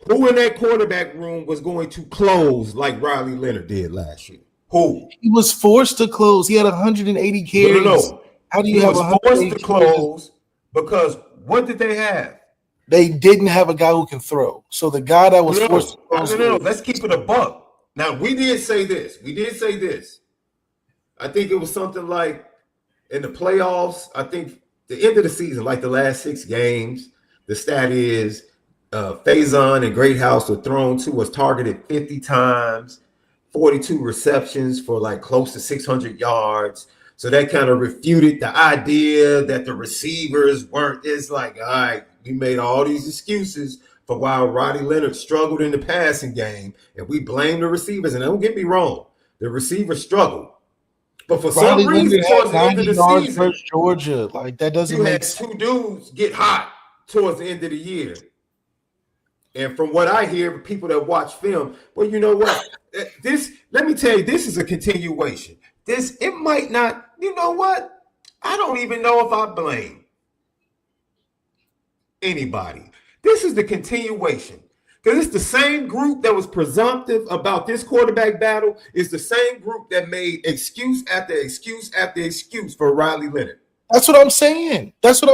Who in that quarterback room was going to close like Riley Leonard did last year? Who? He was forced to close. He had 180 carries. No. How do you have 180 forced to close because what did they have? They didn't have a guy who can throw. So the guy that was forced to close. No. Let's keep it a buck. Now, we did say this. I think it was something like in the playoffs, I think the end of the season, like the last 6 games, the stat is Faison and Greathouse was targeted 50 times, 42 receptions for like close to 600 yards. So that kind of refuted the idea that the receivers weren't. It's like, all right, we made all these excuses for why Riley Leonard struggled in the passing game, and we blame the receivers. And don't get me wrong, the receivers struggled. But for some reason, towards the end of the season, Georgia, like that doesn't make sense. You had 2 dudes get hot towards the end of the year. And from what I hear, people that watch film, well, you know what? Let me tell you, this is a continuation. It might not, you know what? I don't even know if I blame anybody. This is the continuation. Because it's the same group that was presumptive about this quarterback battle. It's the same group that made excuse after excuse after excuse for Riley Leonard. That's what I'm saying. Because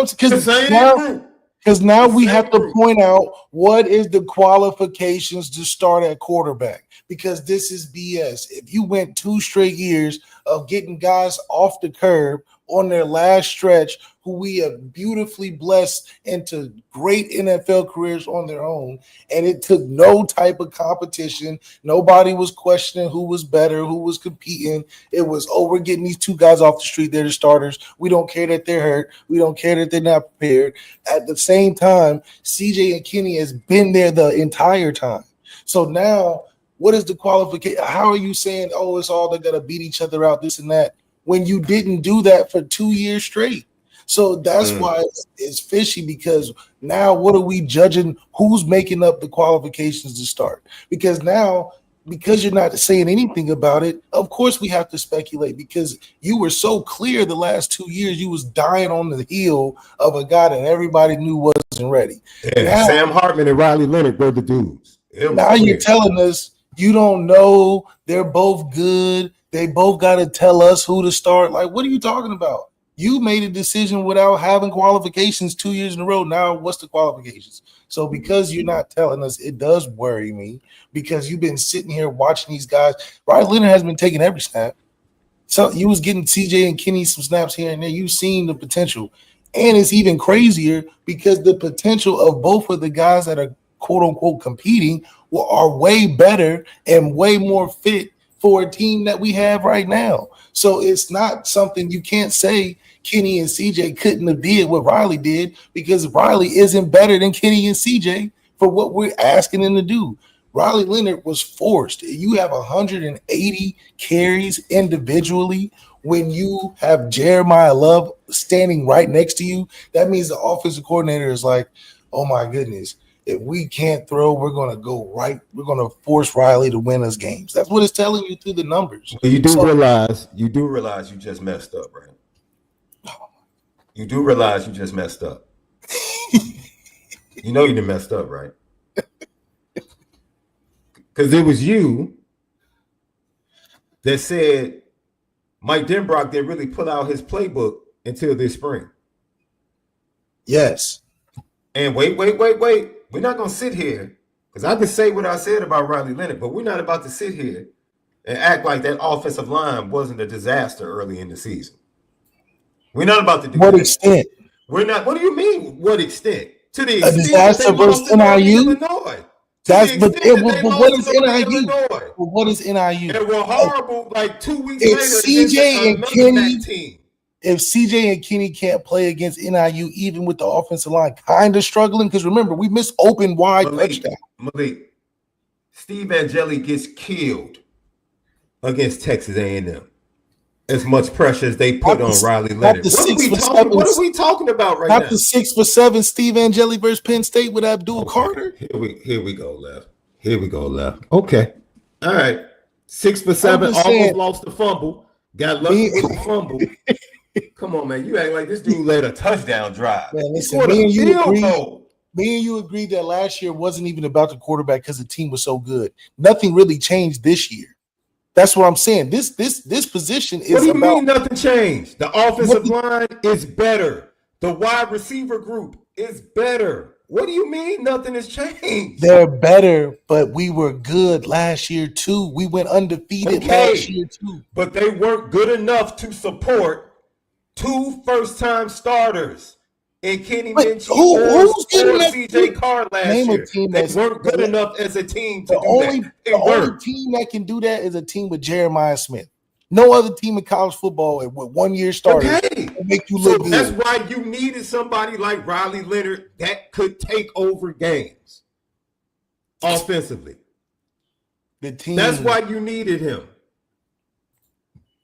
now we have to point out what is the qualifications to start at quarterback, because this is BS. If you went 2 straight years of getting guys off the curb on their last stretch who we have beautifully blessed into great NFL careers on their own, and it took no type of competition. Nobody was questioning who was better, who was competing. It was, we're getting these 2 guys off the street. They're the starters. We don't care that they're hurt. We don't care that they're not prepared. At the same time, CJ and Kenny has been there the entire time. So now, what is the qualification? How are you saying, it's all they got to beat each other out, this and that, when you didn't do that for 2 years straight? So that's why it's fishy, because now what are we judging? Who's making up the qualifications to start? Because now, because you're not saying anything about it, of course we have to speculate, because you were so clear the last 2 years you was dying on the heel of a guy that everybody knew wasn't ready. Yeah, now, Sam Hartman and Riley Leonard were the dudes. Now you're telling us you don't know. They're both good. They both got to tell us who to start. Like, what are you talking about? You made a decision without having qualifications 2 years in a row. Now, what's the qualifications? So because you're not telling us, it does worry me, because you've been sitting here watching these guys. Riley Leonard has been taking every snap. So you was getting CJ and Kenny some snaps here and there. You've seen the potential. And it's even crazier because the potential of both of the guys that are quote-unquote competing are way better and way more fit for a team that we have right now. So it's not something you can't say Kenny and CJ couldn't have did what Riley did, because Riley isn't better than Kenny and CJ for what we're asking him to do. Riley Leonard was forced. You have 180 carries individually when you have Jeremiah Love standing right next to you. That means the offensive coordinator is like, oh my goodness, if we can't throw, we're going to go right. We're going to force Riley to win us games. That's what it's telling you through the numbers. You do realize you just messed up, right? You do realize you just messed up. You know you done messed up, right? Because it was you that said Mike Denbrock didn't really pull out his playbook until this spring. Yes. And wait. We're not going to sit here, because I can say what I said about Riley Leonard, but we're not about to sit here and act like that offensive line wasn't a disaster early in the season. We're not about to do what extent? We're not. What do you mean? What extent? To the extent disaster versus NIU. That's but what is NIU? But what is NIU? They were horrible. Like 2 weeks later, CJ and Kenny team. If CJ and Kenny can't play against NIU, even with the offensive line kind of struggling, because remember, we missed open wide touchdown. Malik, Steve Angeli gets killed against Texas A&M. As much pressure as they put on Riley not Leonard. the What are we talking about right not now? the 6-for-7 Steve Angeli versus Penn State with Abdul Carter. Here we go, Left. Here we go, Left. Okay. All right. 6-for-7, almost saying, lost the fumble. Got lucky with the fumble. Come on, man. You act like this dude led a touchdown drive. Man, listen, me and you agreed that last year wasn't even about the quarterback because the team was so good. Nothing really changed this year. That's what I'm saying. This position is. What do you mean nothing changed? The offensive line is better. The wide receiver group is better. What do you mean nothing has changed? They're better, but we were good last year too. We went undefeated last year too. But they weren't good enough to support 2 first-time starters in Kenny Minchie or CJ Carr last year. They weren't good enough as a team to do that. The only team that can do that is a team with Jeremiah Smith. No other team in college football with 1 year starters can make you look good. That's why you needed somebody like Riley Leonard that could take over games offensively. That's why you needed him.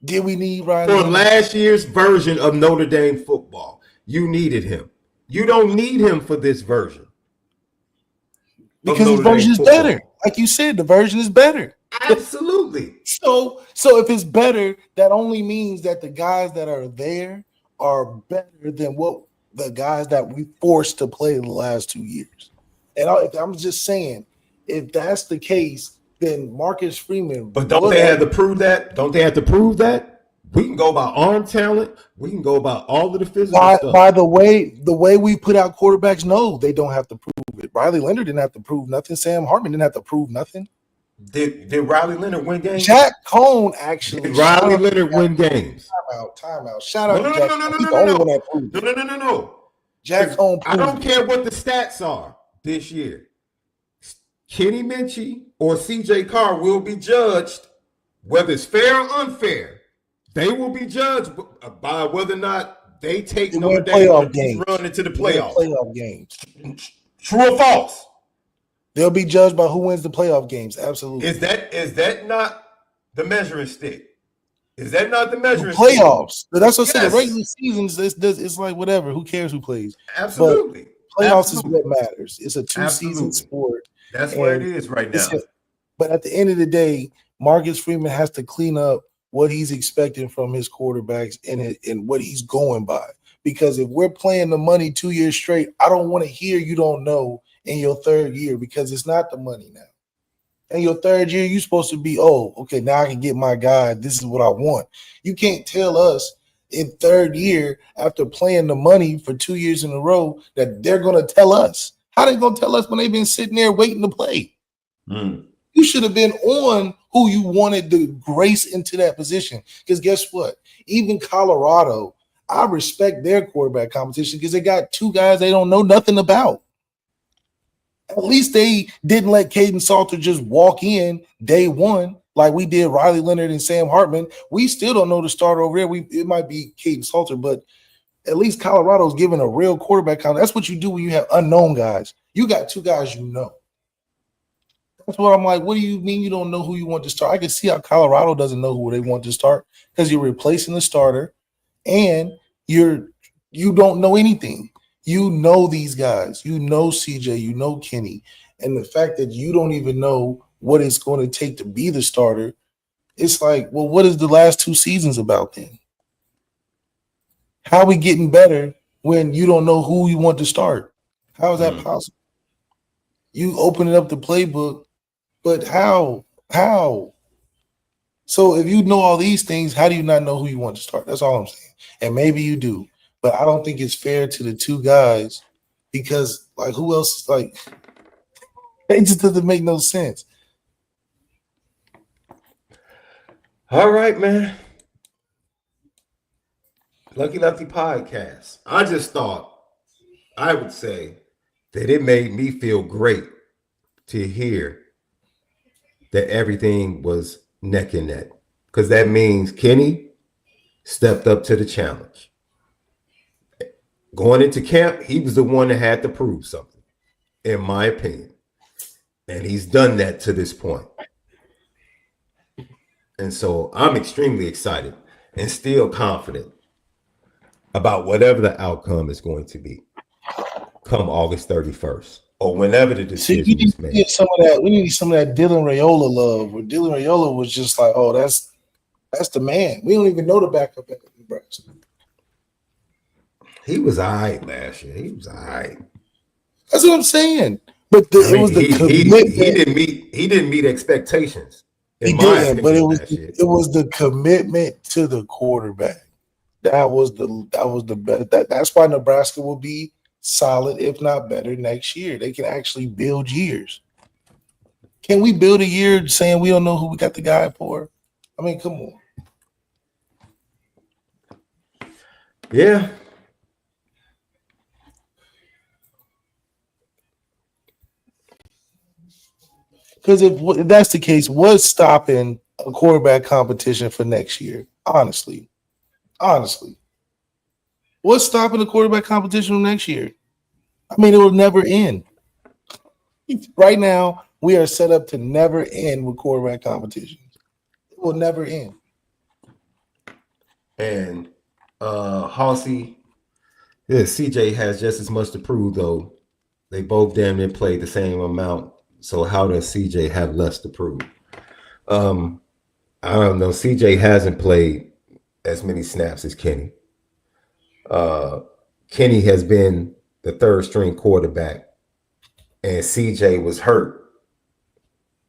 Did we need Riley for last year's version of Notre Dame football? You needed him. You don't need him for this version. Because his version is better. Like you said, the version is better. Absolutely. So if it's better, that only means that the guys that are there are better than what the guys that we forced to play the last 2 years. And I'm just saying, if that's the case, then Marcus Freeman. But don't they have to prove that? Don't they have to prove that? We can go by arm talent. We can go by all of the physical stuff. By the way we put out quarterbacks, no, they don't have to prove it. Riley Leonard didn't have to prove nothing. Sam Hartman didn't have to prove nothing. Did Riley Leonard win games? Jack Cohn actually. Did Riley Leonard win games? Timeout. Shout out to Jack Cohn. No. Jack Cohn. I don't care what the stats are this year. Kenny Minchie or CJ Carr will be judged, whether it's fair or unfair. They will be judged by whether or not they take Notre Dame run into the playoffs. Playoff games. True or false? They'll be judged by who wins the playoff games. Absolutely. Is that not the measuring stick? Is that not the measuring playoffs? stick? That's what I said. The regular seasons, it's like whatever. Who cares who plays? Absolutely. But playoffs is what matters. It's a 2-season sport. That's where it is right now. But at the end of the day, Marcus Freeman has to clean up what he's expecting from his quarterbacks and what he's going by. Because if we're playing the money 2 years straight, I don't want to hear you don't know in your third year, because it's not the money now. In your third year, you're supposed to be, okay, now I can get my guy. This is what I want. You can't tell us in third year after playing the money for 2 years in a row that they're going to tell us. How they going to tell us when they've been sitting there waiting to play? You should have been on who you wanted to grace into that position. Because guess what? Even Colorado, I respect their quarterback competition because they got 2 guys they don't know nothing about. At least they didn't let Caden Salter just walk in day one like we did Riley Leonard and Sam Hartman. We still don't know the starter over there. It might be Caden Salter, but at least Colorado's giving a real quarterback count. That's what you do when you have unknown guys. You got 2 guys you know. That's what I'm like. What do you mean you don't know who you want to start? I can see how Colorado doesn't know who they want to start because you're replacing the starter and you don't know anything. You know these guys. You know CJ. You know Kenny. And the fact that you don't even know what it's going to take to be the starter, it's like, well, what is the last 2 seasons about then? How are we getting better when you don't know who you want to start? How is that possible? You opening up the playbook, but how? How? So if you know all these things, how do you not know who you want to start? That's all I'm saying. And maybe you do. But I don't think it's fair to the 2 guys because, like, who else? Like, it just doesn't make no sense. All right, man. Lucky Lefty podcast. I just thought I would say that it made me feel great to hear that everything was neck and neck because that means Kenny stepped up to the challenge. Going into camp, he was the one that had to prove something, in my opinion. And he's done that to this point. And so I'm extremely excited and still confident about whatever the outcome is going to be come August 31st or whenever the See, we decision need is to made. get some of that. We need some of that Dylan Raiola love. Where Dylan Raiola was just like, oh, that's the man. We don't even know the backup at Nebraska. He was all right last year. He was all right. That's what I'm saying. But it was the commitment. He didn't meet expectations. He didn't, but it was the commitment to the quarterback. That was the best. That's why Nebraska will be solid, if not better, next year. They can actually build years. Can we build a year saying we don't know who we got the guy for? I mean, come on. Yeah. Because if that's the case, what's stopping a quarterback competition for next year? Honestly, what's stopping the quarterback competition for next year? I mean, it will never end. Right now, we are set up to never end with quarterback competitions. It will never end. And Halsey, yeah, CJ has just as much to prove, though. They both damn near played the same amount. So how does CJ have less to prove? I don't know. CJ hasn't played as many snaps as Kenny. Kenny has been the third string quarterback, and CJ was hurt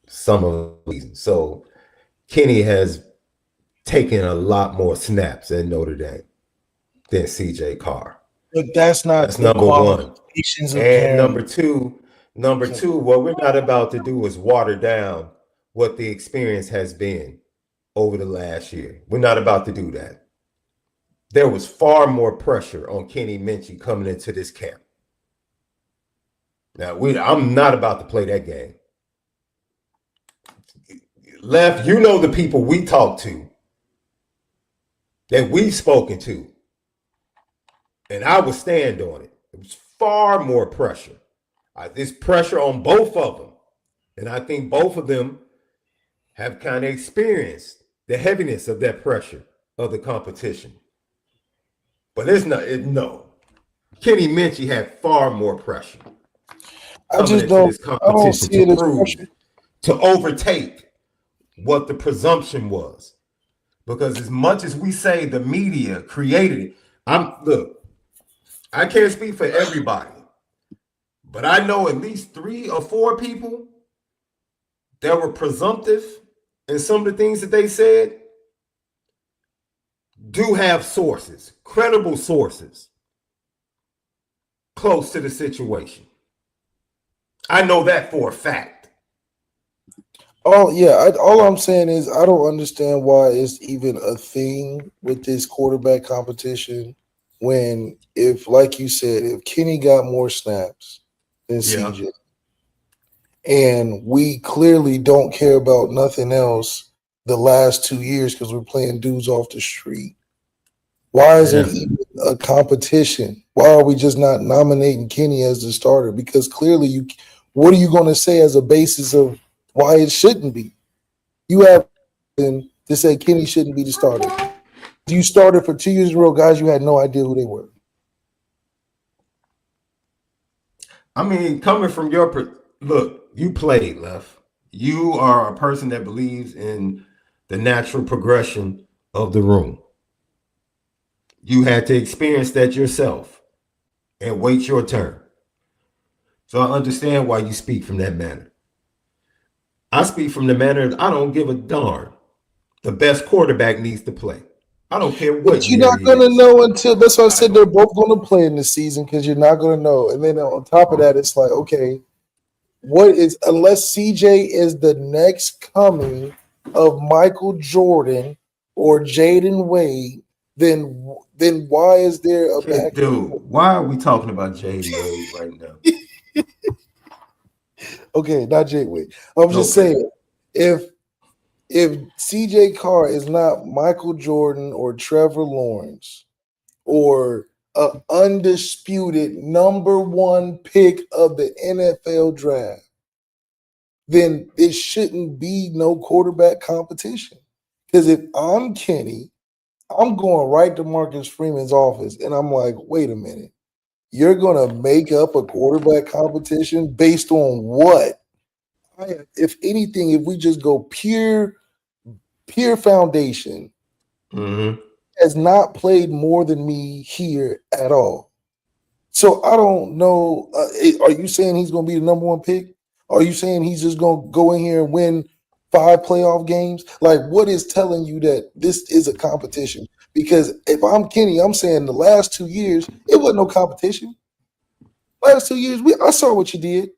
some of the season. So Kenny has taken a lot more snaps at Notre Dame than CJ Carr. But that's number one. And number two, what we're not about to do is water down what the experience has been over the last year. We're not about to do that. There was far more pressure on Kenny Minchey coming into this camp. Now, I'm not about to play that game. Left, you know the people we talk to, that we've spoken to, and I would stand on it. It was far more pressure. There's pressure on both of them, and I think both of them have kind of experienced the heaviness of that pressure of the competition. But no. Kenny Minchey had far more pressure. I just don't see it as pressure. To overtake what the presumption was. Because as much as we say the media created it, I can't speak for everybody, but I know at least 3 or 4 people that were presumptive in some of the things that they said do have sources, credible sources, close to the situation. I know that for a fact. Oh, yeah. All I'm saying is I don't understand why it's even a thing with this quarterback competition when, if, like you said, if Kenny got more snaps than CJ, and we clearly don't care about nothing else the last 2 years because we're playing dudes off the street, why is it even a competition? Why are we just not nominating Kenny as the starter? Because clearly, what are you going to say as a basis of why it shouldn't be? You have to say Kenny shouldn't be the starter. You started for 2 years in a row, guys. You had no idea who they were. I mean, coming from your look, you played, Left. You are a person that believes in the natural progression of the room. You had to experience that yourself and wait your turn. So I understand why you speak from that manner. I speak from the manner I don't give a darn. The best quarterback needs to play. I don't care what. But you're not going to know until, that's why I said they're both going to play in the season, because you're not going to know. And then on top of that, it's like, okay, unless CJ is the next coming of Michael Jordan or Jaden Wade, then why is there a back? Dude, why are we talking about Jaden Wade right now? Okay, not Jaden Wade. I'm just saying, if CJ Carr is not Michael Jordan or Trevor Lawrence or an undisputed #1 pick of the NFL draft, then it shouldn't be no quarterback competition. Because if I'm Kenny, I'm going right to Marcus Freeman's office, and I'm like, wait a minute. You're going to make up a quarterback competition based on what? If anything, if we just go pure foundation, has not played more than me here at all. So I don't know. Are you saying he's going to be the number one pick? Are you saying he's just going to go in here and win 5 playoff games? Like, what is telling you that this is a competition? Because if I'm Kenny, I'm saying the last 2 years, it wasn't no competition. Last 2 years, I saw what you did.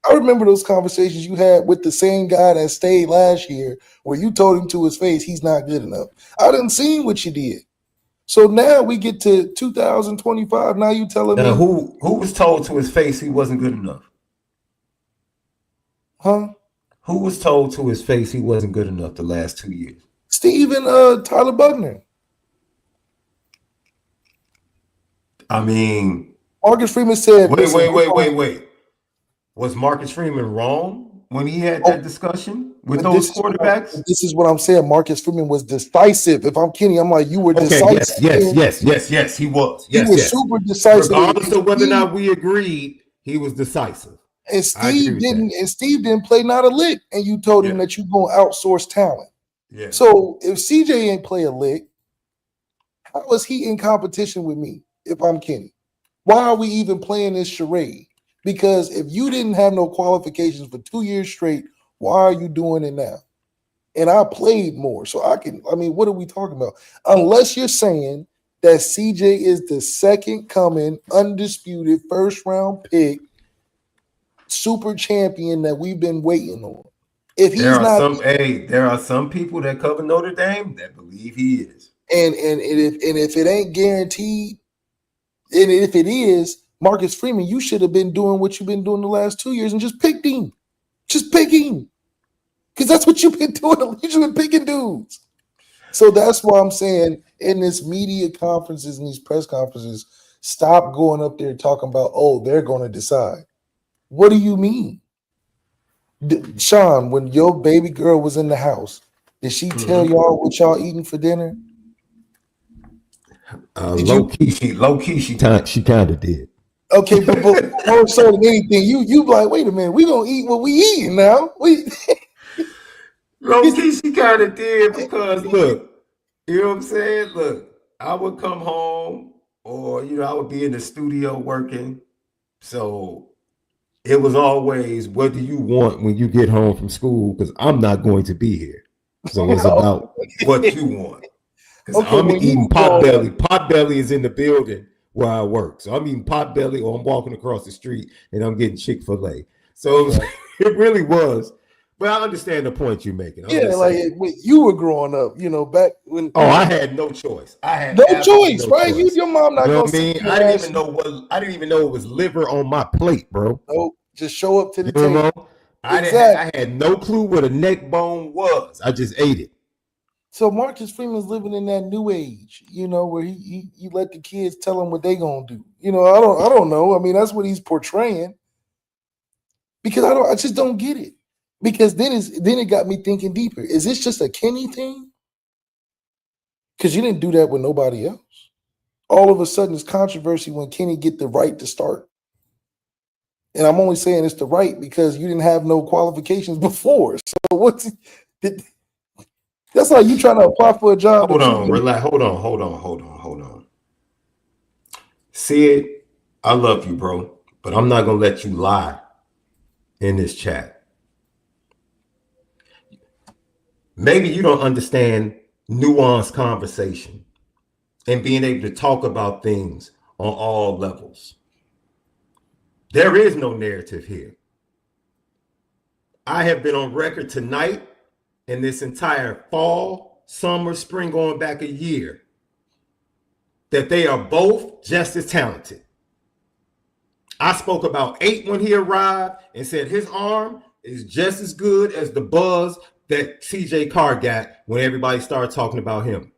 I remember those conversations you had with the same guy that stayed last year where you told him to his face he's not good enough. I didn't see what you did. So now we get to 2025. Now you telling me who was told to his face he wasn't good enough? Huh? Who was told to his face he wasn't good enough the last 2 years? Steve and Tyler Buckner. I mean, Marcus Freeman said, wait. Was Marcus Freeman wrong when he had that discussion with those quarterbacks? This is what I'm saying. Marcus Freeman was decisive. If I'm Kenny, I'm like, you were decisive. Yes, he was. He was super decisive. Regardless of whether or not we agreed, he was decisive. And Steve didn't play not a lick, and you told him that you're going to outsource talent. Yeah. So if CJ ain't play a lick, how is he in competition with me if I'm Kenny? Why are we even playing this charade? Because if you didn't have no qualifications for 2 years straight, why are you doing it now? And I played more. So what are we talking about? Unless you're saying that CJ is the second coming, undisputed first round pick, super champion that we've been waiting on. If he's there are some people that cover Notre Dame that believe he is. And if it ain't guaranteed, and if it is, Marcus Freeman, you should have been doing what you've been doing the last 2 years and just picked him. Just pick him. Because that's what you've been doing. You've been picking dudes. So that's why I'm saying in this media conferences and these press conferences, stop going up there talking about, they're going to decide. What do you mean? Sean, when your baby girl was in the house, did she tell y'all what y'all eating for dinner? Low key, she kind of did. Okay, but more so than anything, you like, wait a minute, we gonna eat what we eating now. Low key, she kind of did because look, you know what I'm saying? Look, I would come home, or I would be in the studio working, so it was always, what do you want when you get home from school? Because I'm not going to be here, so it's about what you want. Because I'm eating Potbelly. Potbelly is in the building where I work. So I'm eating Potbelly, or I'm walking across the street and I'm getting Chick-fil-A. So it really was. But I understand the point you're making. When you were growing up, back when. I had no choice. I had no choice, right? Choice. Your mom not going to see. I didn't even know it was liver on my plate, bro. Nope. Just show up to the table. I had no clue what a neck bone was. I just ate it. So Marcus Freeman's living in that new age, where he let the kids tell him what they gonna do. I don't know. I mean, that's what he's portraying. Because I just don't get it. Because then it got me thinking deeper. Is this just a Kenny thing? Because you didn't do that with nobody else. All of a sudden, it's controversy when Kenny get the right to start. And I'm only saying it's the right because you didn't have no qualifications before. So that's how you trying to apply for a job. Hold on, relax. Hold on. Sid, I love you, bro, but I'm not gonna let you lie in this chat. Maybe you don't understand nuanced conversation and being able to talk about things on all levels. There is no narrative here. I have been on record tonight in this entire fall, summer, spring, going back a year, that they are both just as talented. I spoke about 8 when he arrived and said his arm is just as good as the buzz that CJ Carr got when everybody started talking about him.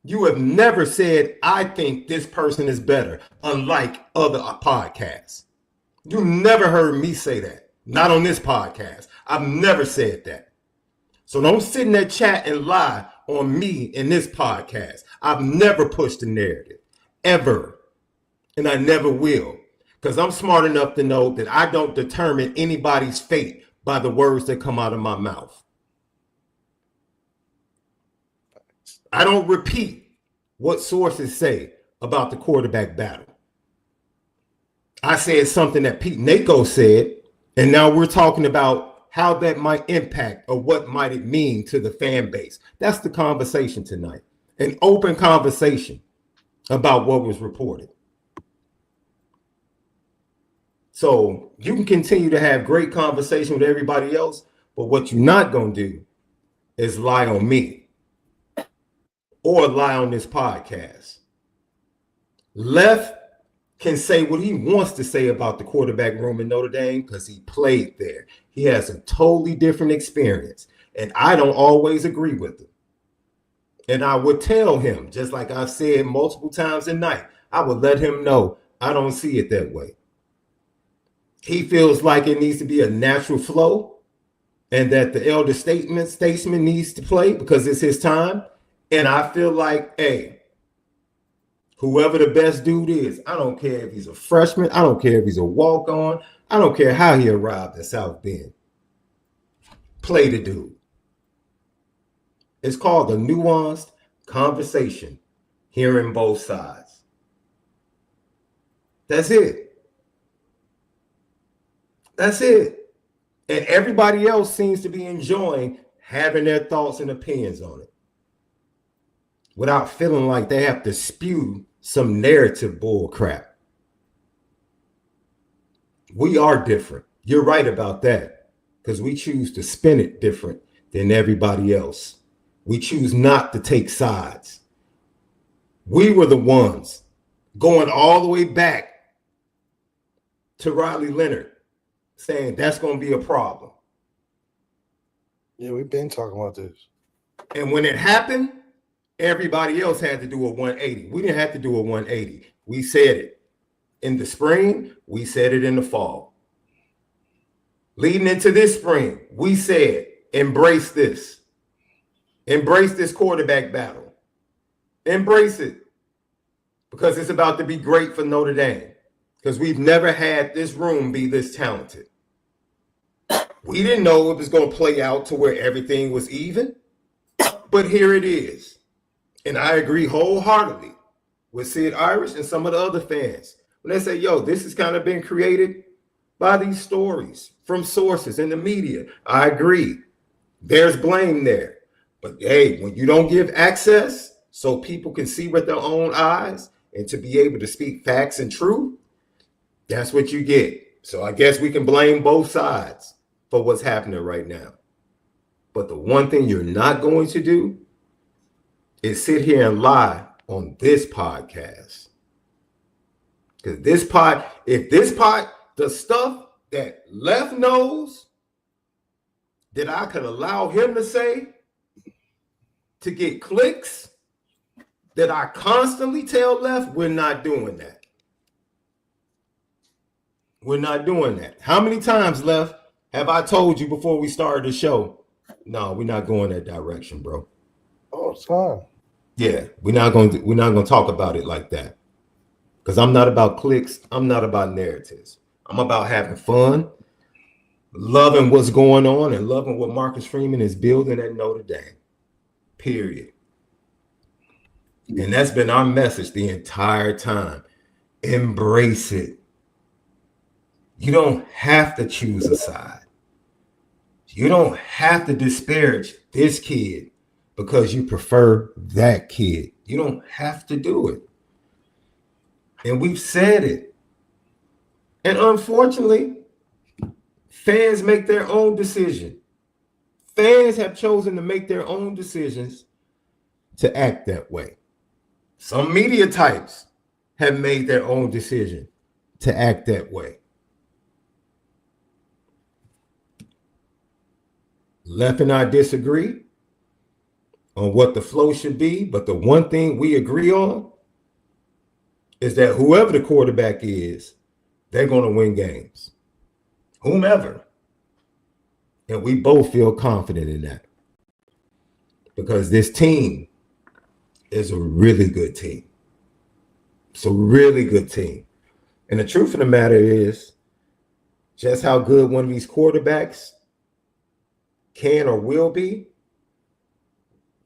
You have never said, I think this person is better, unlike other podcasts. You never heard me say that. Not on this podcast. I've never said that. So don't sit in that chat and lie on me in this podcast. I've never pushed the narrative, ever. And I never will. Because I'm smart enough to know that I don't determine anybody's fate by the words that come out of my mouth. I don't repeat what sources say about the quarterback battle. I said something that Pete Nako said, and now we're talking about how that might impact or what might it mean to the fan base. That's the conversation tonight. An open conversation about what was reported. So you can continue to have great conversation with everybody else, but what you're not going to do is lie on me or lie on this podcast. Left can say what he wants to say about the quarterback room in Notre Dame because he played there. He has a totally different experience, and I don't always agree with him. And I would tell him, just like I've said multiple times a night, I would let him know I don't see it that way. He feels like it needs to be a natural flow and that the elder statesman needs to play because it's his time. And I feel like, hey, whoever the best dude is, I don't care if he's a freshman. I don't care if he's a walk-on. I don't care how he arrived at South Bend. Play the dude. It's called a nuanced conversation, hearing both sides. That's it. That's it. And everybody else seems to be enjoying having their thoughts and opinions on it without feeling like they have to spew some narrative bull crap. We are different. You're right about that because we choose to spin it different than everybody else. We choose not to take sides. We were the ones going all the way back to Riley Leonard saying that's going to be a problem. Yeah, we've been talking about this. And when it happened, everybody else had to do a 180. We didn't have to do a 180. We said it in the spring. We said it in the fall. Leading into this spring, we said, embrace this. Embrace this quarterback battle. Embrace it. Because it's about to be great for Notre Dame. Because we've never had this room be this talented. We didn't know it was going to play out to where everything was even. But here it is. And I agree wholeheartedly with Sid Irish and some of the other fans. When they say, yo, this has kind of been created by these stories from sources in the media. I agree. There's blame there. But hey, when you don't give access so people can see with their own eyes and to be able to speak facts and truth, that's what you get. So I guess we can blame both sides for what's happening right now. But the one thing you're not going to do is sit here and lie on this podcast. Because the stuff that Left knows that I could allow him to say to get clicks, that I constantly tell Left, we're not doing that. We're not doing that. How many times, Left, have I told you before we started the show? No, we're not going that direction, bro. Oh, it's fine. Yeah, we're not going to talk about it like that. Because I'm not about clicks. I'm not about narratives. I'm about having fun, loving what's going on, and loving what Marcus Freeman is building at Notre Dame. Period. And that's been our message the entire time. Embrace it. You don't have to choose a side. You don't have to disparage this kid because you prefer that kid. You don't have to do it. And we've said it. And unfortunately, fans make their own decision. Fans have chosen to make their own decisions to act that way. Some media types have made their own decision to act that way. Left and I disagree on what the flow should be, but the one thing we agree on is that whoever the quarterback is, they're going to win games. Whomever. And we both feel confident in that. because this team is a really good team. It's a really good team. And the truth of the matter is just how good one of these quarterbacks can or will be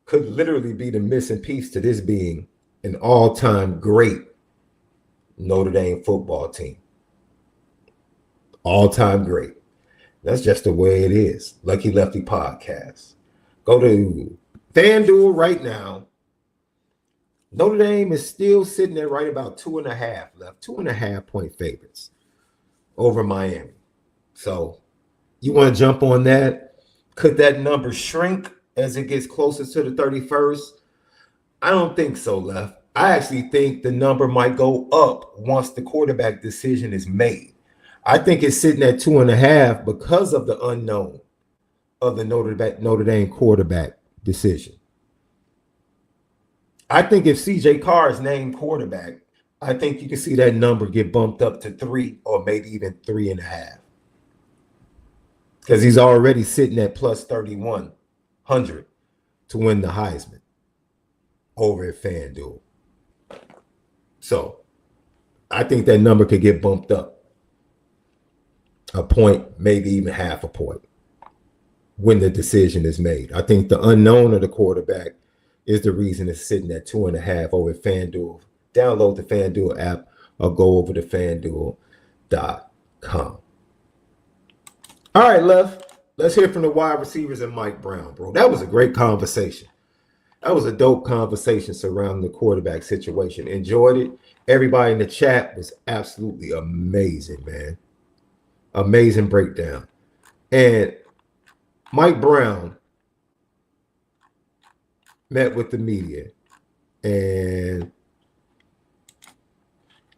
could literally be the missing piece to this being an all-time great Notre Dame football team. All-time great. That's just the way it is. Lucky Lefty Podcast. Go to FanDuel right now. Notre Dame is still sitting there right about 2.5 left, 2.5 point favorites over Miami. So you want to jump on that? Could that number shrink as it gets closer to the 31st? I don't think so, Left. I actually think the number might go up once the quarterback decision is made. I think it's sitting at 2.5 because of the unknown of the Notre Dame quarterback decision. I think if CJ Carr is named quarterback, I think you can see that number get bumped up to 3 or maybe even 3.5. Because he's already sitting at plus 3,100 to win the Heisman over at FanDuel. So I think that number could get bumped up a point, maybe even half a point when the decision is made. I think the unknown of the quarterback is the reason it's sitting at 2.5 over at FanDuel. Download the FanDuel app or go over to FanDuel.com. All right, Left. Let's hear from the wide receivers and Mike Brown, bro. That was a great conversation. That was a dope conversation surrounding the quarterback situation. Enjoyed it. Everybody in the chat was absolutely amazing, man. Amazing breakdown. And Mike Brown met with the media. And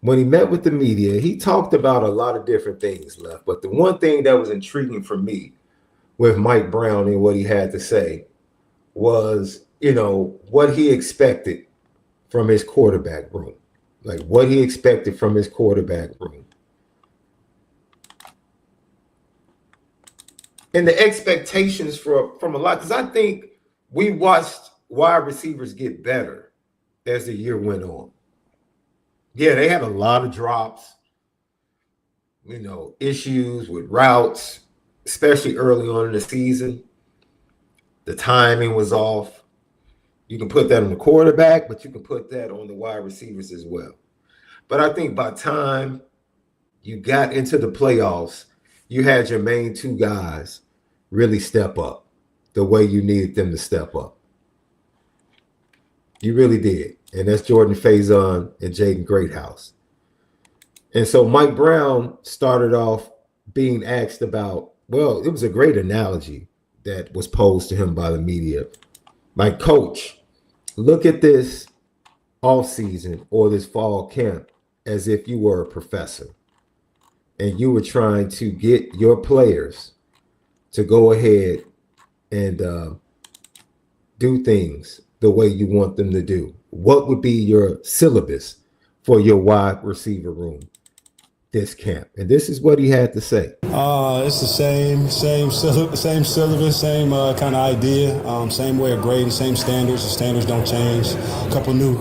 when he met with the media, he talked about a lot of different things, Left. But the one thing that was intriguing for me with Mike Brown and what he had to say was, what he expected from his quarterback room. Like what he expected from his quarterback room. And the expectations from a lot, because I think we watched wide receivers get better as the year went on. Yeah, they had a lot of drops, issues with routes, especially early on in the season. The timing was off. You can put that on the quarterback, but you can put that on the wide receivers as well. But I think by time you got into the playoffs, you had your main two guys really step up the way you needed them to step up. You really did. And that's Jordan Faison and Jaden Greathouse. And so Mike Brown started off being asked about, well, it was a great analogy that was posed to him by the media. Like, coach, look at this offseason or this fall camp as if you were a professor and you were trying to get your players to go ahead and do things the way you want them to do. What would be your syllabus for your wide receiver room this camp? And this is what he had to say. It's the same syllabus, same kind of idea, same way of grading, same standards. The standards don't change. A couple new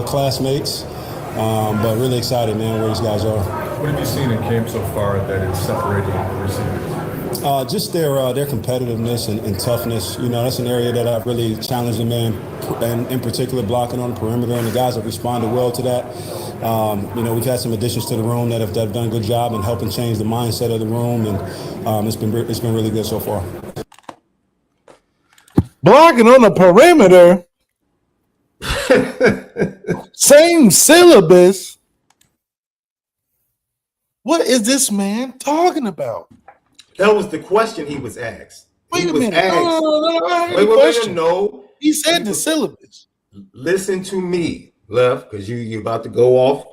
classmates, but really excited, man, where these guys are. What have you seen in camp so far that is separating the receivers? Just their competitiveness and toughness. That's an area that I've really challenged them in, and in particular blocking on the perimeter, and the guys have responded well to that. We've had some additions to the room that have done a good job in helping change the mindset of the room, and it's been really good so far. Blocking on the perimeter, same syllabus. What is this man talking about? That was the question he was asked. Wait a minute. No. He said the syllabus. Listen to me, Left, because you're about to go off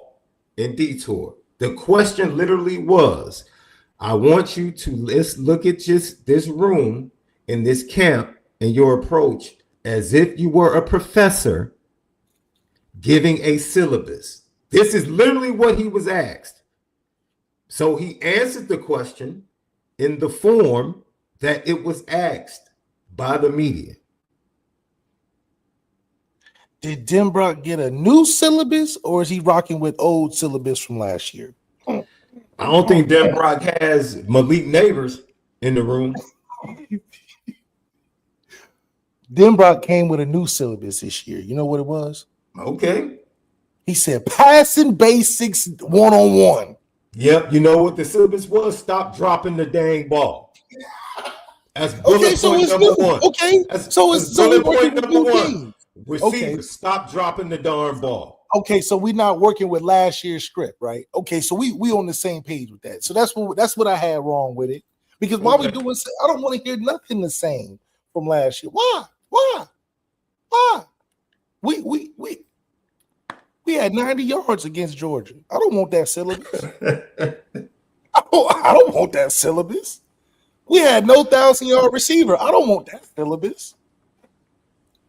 in detour. The question literally was, I want you to look at just this room in this camp and your approach as if you were a professor giving a syllabus. This is literally what he was asked. So he answered the question in the form that it was asked by the media. Did Denbrock get a new syllabus, or is he rocking with old syllabus from last year? I don't think Denbrock has Malik Neighbors in the room. Denbrock came with a new syllabus this year. You know what it was? Okay. He said passing basics 101. Yep. You know what the syllabus was? Stop dropping the dang ball. That's bullet point number one. Okay. That's Bullet point number one. Games. Receivers, stop dropping the darn ball. Okay, so we're not working with last year's script, right? Okay, so we on the same page with that. So that's what I had wrong with it. Because while we doing, I don't want to hear nothing the same from last year. Why? We had 90 yards against Georgia. I don't want that syllabus. I don't want that syllabus. We had no 1,000-yard receiver. I don't want that syllabus.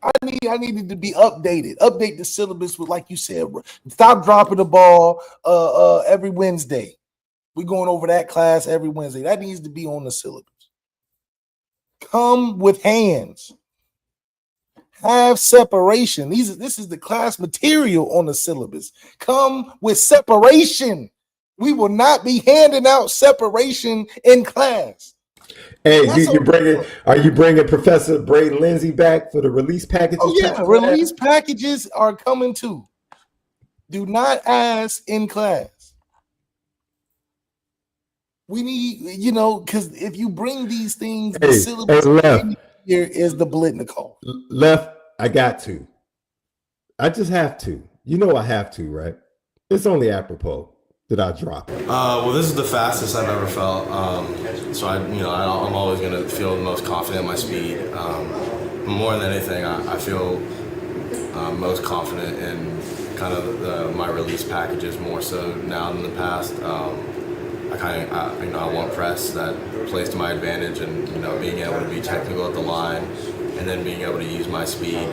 I needed to be updated. Update the syllabus with, like you said, stop dropping the ball every Wednesday. We're going over that class every Wednesday. That needs to be on the syllabus. Come with hands. Have separation. This is the class material on the syllabus. Come with separation. We will not be handing out separation in class. Hey, are you bringing Professor Braden Lindsay back for the release packages? Oh yeah, release packages are coming too. Do not ask in class. We need, because if you bring these things, the syllabus here is the Blitnikov. Left, I got to. I just have to. I have to, right? It's only apropos that I drop. Well, this is the fastest I've ever felt. So I'm always gonna feel the most confident in my speed. More than anything, I feel most confident in kind of my release packages more so now than the past. I want press that plays to my advantage, and being able to be technical at the line, and then being able to use my speed.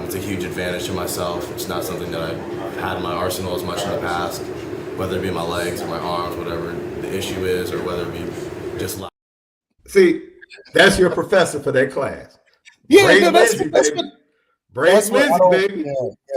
It's a huge advantage to myself. It's not something that I've had in my arsenal as much in the past. Whether it be my legs or my arms, whatever the issue is, or whether it be just like. See, that's your professor for that class. Yeah, that's what, baby.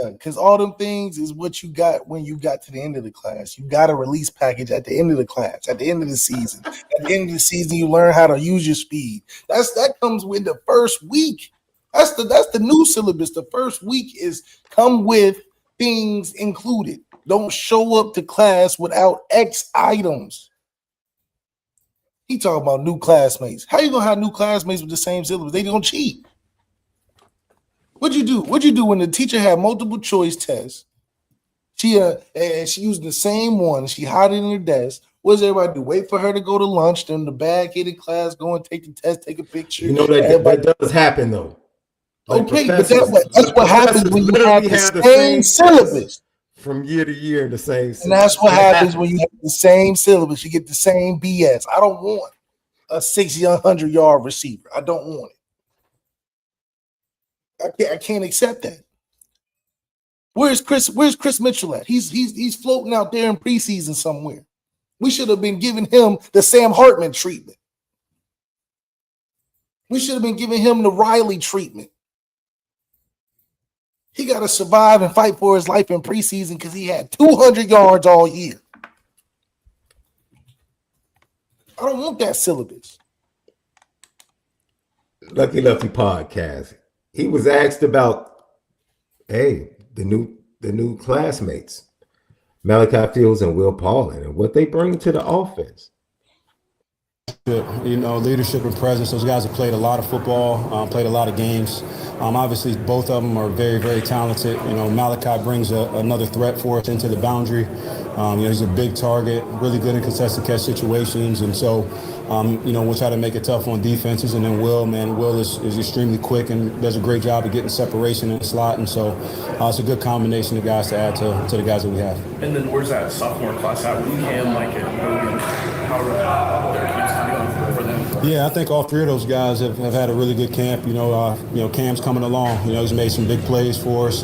Yeah, because all them things is what you got when you got to the end of the class. You got a release package at the end of the class, at the end of the season. At the end of the season, you learn how to use your speed. That comes with the first week. That's the new syllabus. The first week is come with things included. Don't show up to class without X items. He talking about new classmates. How you gonna have new classmates with the same syllabus? They gonna cheat. What'd you do? What'd you do when the teacher had multiple choice tests? She used the same one. She hid it in her desk. What does everybody do? Wait for her to go to lunch. Then the bag get in class, go and take the test, take a picture. That does happen though. Okay, but that's what happens when you have the same syllabus. From year to year, the same syllabus. And that's what happens when you have the same syllabus. You get the same BS. I don't want a 600-yard receiver. I don't want it. I can't accept that. Where's Chris Mitchell at? He's floating out there in preseason somewhere. We should have been giving him the Sam Hartman treatment. We should have been giving him the Riley treatment. He got to survive and fight for his life in preseason because he had 200 yards all year. I don't want that syllabus. Lucky Lefty podcast. He was asked about, the new classmates, MALIK Fields and Will Paulin, and what they bring to the offense. Leadership and presence. Those guys have played a lot of football, played a lot of games. Obviously, both of them are very, very talented. MALIK brings another threat for us into the boundary. He's a big target, really good in contested catch situations. And so, we'll try to make it tough on defenses. And then Will is extremely quick and does a great job of getting separation in the slot. And so it's a good combination of guys to add to the guys that we have. And then where's that sophomore class at? With Cam, Mike, and Hogan? How are their camps kind of going for them? Yeah, I think all three of those guys have had a really good camp. Cam's coming along. He's made some big plays for us.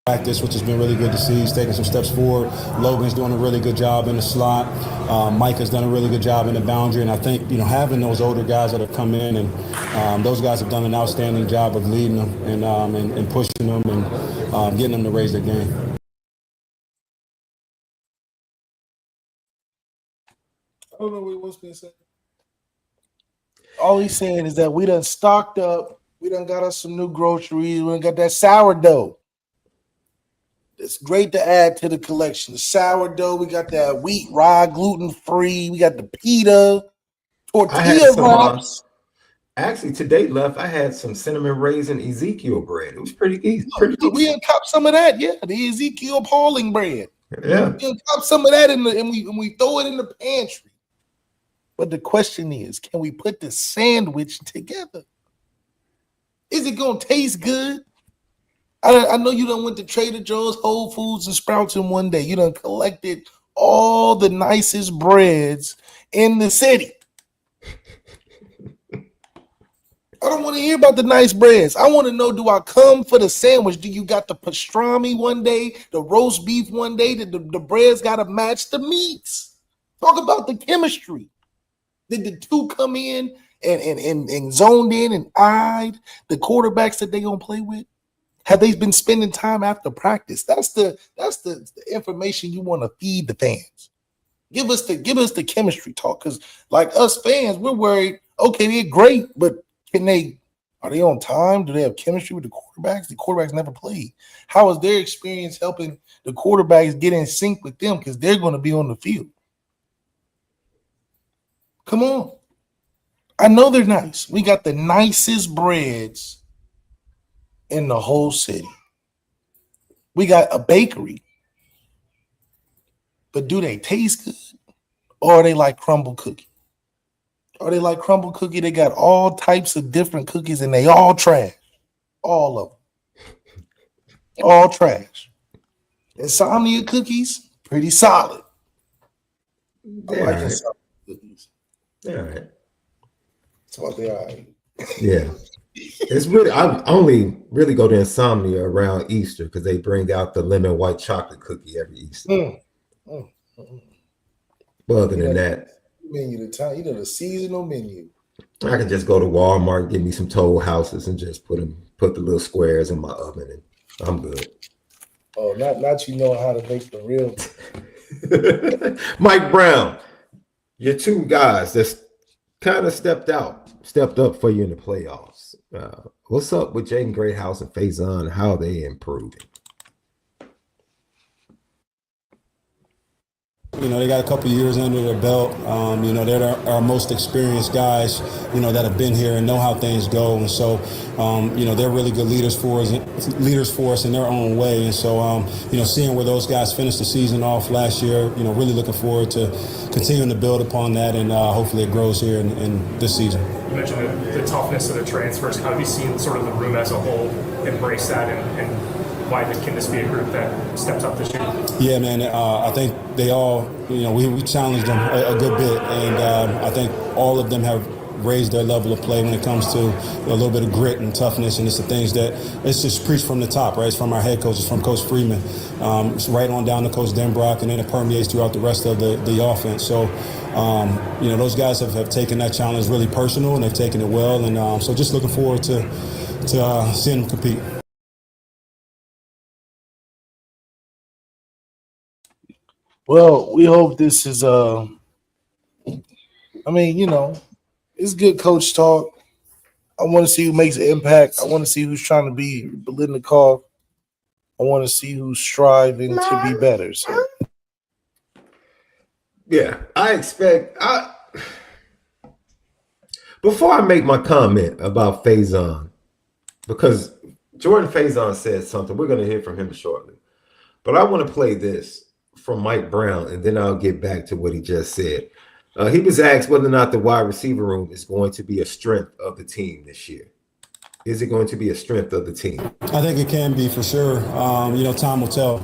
practice, which has been really good to see. He's taking some steps forward. Logan's doing a really good job in the slot. Mike has done a really good job in the boundary. And I think, having those older guys that have come in and those guys have done an outstanding job of leading them and pushing them and getting them to raise their game. I don't know what he wants me to say. All he's saying is that we done stocked up. We done got us some new groceries. We done got that sourdough. It's great to add to the collection. The sourdough, we got that wheat, rye, gluten-free. We got the pita, tortilla wraps. Actually, today, Left, I had some cinnamon raisin Ezekiel bread. It was pretty easy. We done cop some of that, yeah. The Ezekiel Pauling bread. Yeah. We done cop some of that and we throw it in the pantry. But the question is, can we put the sandwich together? Is it gonna taste good? I know you done went to Trader Joe's, Whole Foods, and Sprouts in one day. You done collected all the nicest breads in the city. I don't want to hear about the nice breads. I want to know, do I come for the sandwich? Do you got the pastrami one day, the roast beef one day? The breads got to match the meats. Talk about the chemistry. Did the two come in and zoned in and eyed the quarterbacks that they gonna play with? Have they been spending time after practice? That's the information you want to feed the fans. Give us the chemistry talk, because like us fans, we're worried. Okay, they're great, but are they on time? Do they have chemistry with the quarterbacks? The quarterbacks never played. How is their experience helping the quarterbacks get in sync with them? Because they're going to be on the field. Come on. I know they're nice. We got the nicest breads in the whole city. We got a bakery. But do they taste good? Or are they like crumble cookie? Are they like crumble cookie? They got all types of different cookies and they all trash. All of them. All trash. Insomnia cookies, pretty solid. I like insomnia cookies. All right. That's what they are. Yeah. It's really, I only really go to Insomnia around Easter because they bring out the lemon white chocolate cookie every Easter. But other than that, menu the time, the seasonal menu. I can just go to Walmart, get me some Toll Houses, and just put the little squares in my oven, and I'm good. Oh, not how to make the real. Mike Brown, your two guys that's kind of stepped up for you in the playoffs. What's up with Jaden Greathouse and Faison? How are they improving? They got a couple years under their belt. They're our most experienced guys, that have been here and know how things go. And so, they're really good leaders for us in their own way. And so, seeing where those guys finished the season off last year, really looking forward to continuing to build upon that. And hopefully it grows here in this season. You mentioned the toughness of the transfers. How have you seen sort of the room as a whole embrace that and why can this be a group that steps up this year? Yeah, man. I think they all, we challenged them a good bit, and I think all of them have raised their level of play when it comes to a little bit of grit and toughness, and it's the things that it's just preached from the top, right? It's from our head coach, it's from Coach Freeman, it's right on down to Coach Denbrock, and then it permeates throughout the rest of the offense. So, those guys have taken that challenge really personal, and they've taken it well, and so just looking forward to seeing them compete. Well, we hope this is it's good coach talk. I want to see who makes an impact. I want to see who's trying to be Biletnikoff. I want to see who's striving to be better. So yeah, before I make my comment about Faison, because Jordan Faison said something, we're going to hear from him shortly. But I want to play this from Mike Brown, and then I'll get back to what he just said. He was asked whether or not the wide receiver room is going to be a strength of the team this year. is it going to be a strength of the team? I think it can be for sure. Time will tell.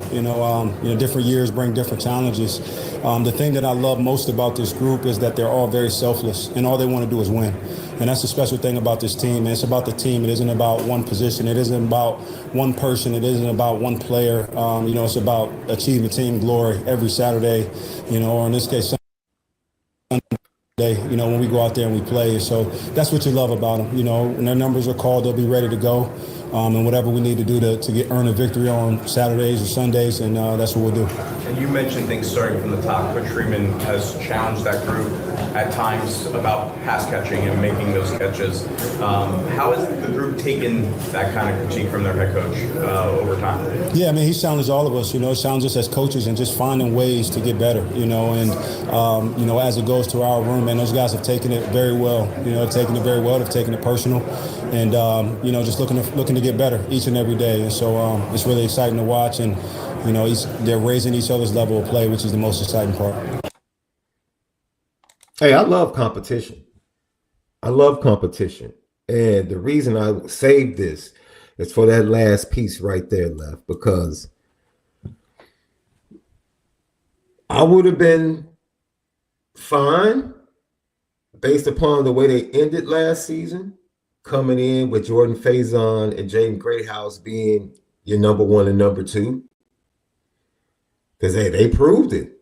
Different years bring different challenges. The thing that I love most about this group is that they're all very selfless, and all they want to do is win. And that's the special thing about this team. And it's about the team. It isn't about one position. It isn't about one person. It isn't about one player. It's about achieving team glory every Saturday. Or in this case, when we go out there and we play. So that's what you love about them. When their numbers are called, they'll be ready to go. And whatever we need to do to earn a victory on Saturdays or Sundays, and that's what we'll do. And you mentioned things starting from the top. Coach Freeman has challenged that group at times about pass catching and making those catches. How has the group taken that kind of critique from their head coach over time? Yeah, I mean, he's challenged all of us. Challenged us as coaches and just finding ways to get better. As it goes to our room, and those guys have taken it very well. They've taken it personal, and just looking to get better each and every day. And so it's really exciting to watch, and they're raising each other's level of play, which is the most exciting part. Hey, I love competition. And the reason I saved this is for that last piece right there, Left, because I would have been fine based upon the way they ended last season, coming in with Jordan Faison and Jaden Greathouse being your number one and number two. Because they proved it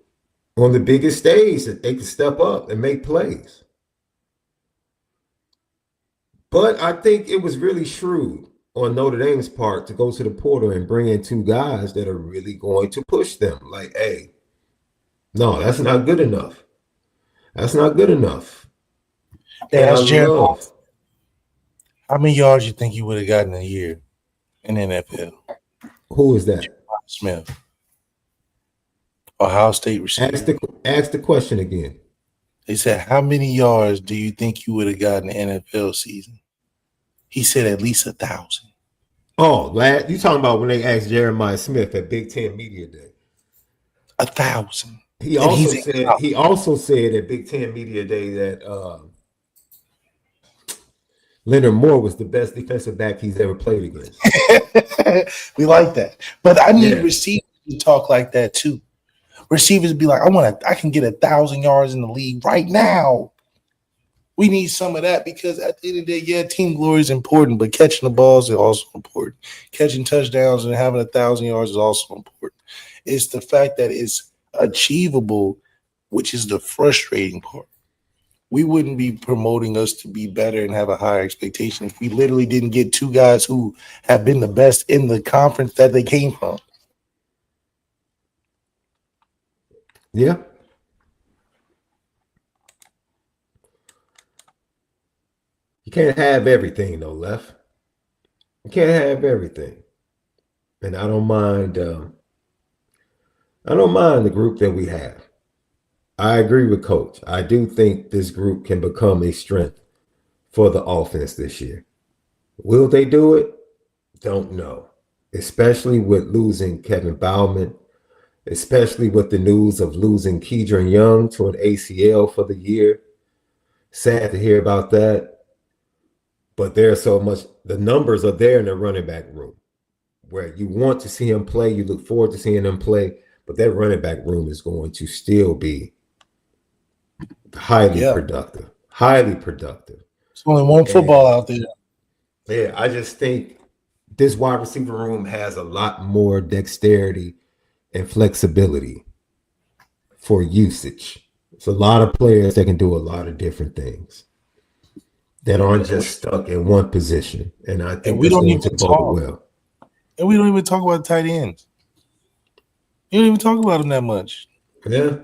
on the biggest stage that they could step up and make plays. But I think it was really shrewd on Notre Dame's part to go to the portal and bring in two guys that are really going to push them. Like, hey, no, that's not good enough. That's not good enough. Hey, that's Jared. How many yards you think you would have gotten a year in the NFL? Who is that? Smith. Ohio State receiver. Ask the question again. They said, how many yards do you think you would have gotten in the NFL season? He said at least 1,000. Oh, you talking about when they asked Jeremiah Smith at Big Ten Media Day? 1,000. He also said at Big Ten Media Day that Leonard Moore was the best defensive back he's ever played against. We like that. But I need receivers to talk like that too. Receivers be like, I can get 1,000 yards in the league right now. We need some of that because at the end of the day, team glory is important, but catching the balls is also important. Catching touchdowns and having 1,000 yards is also important. It's the fact that it's achievable, which is the frustrating part. We wouldn't be promoting us to be better and have a higher expectation if we literally didn't get two guys who have been the best in the conference that they came from. Yeah. You can't have everything though, Left. You can't have everything. And I don't mind the group that we have. I agree with Coach. I do think this group can become a strength for the offense this year. Will they do it? Don't know. Especially with losing Kevin Bauman, especially with the news of losing Keidron Young to an ACL for the year. Sad to hear about that. But there's so much, the numbers are there in the running back room where you want to see him play, you look forward to seeing him play, but that running back room is going to still be highly productive. There's only one football out there. Yeah, I just think this wide receiver room has a lot more dexterity and flexibility for usage. It's a lot of players that can do a lot of different things that aren't just stuck in one position. And I think we don't even talk well. And we don't even talk about tight ends. You don't even talk about them that much. Yeah.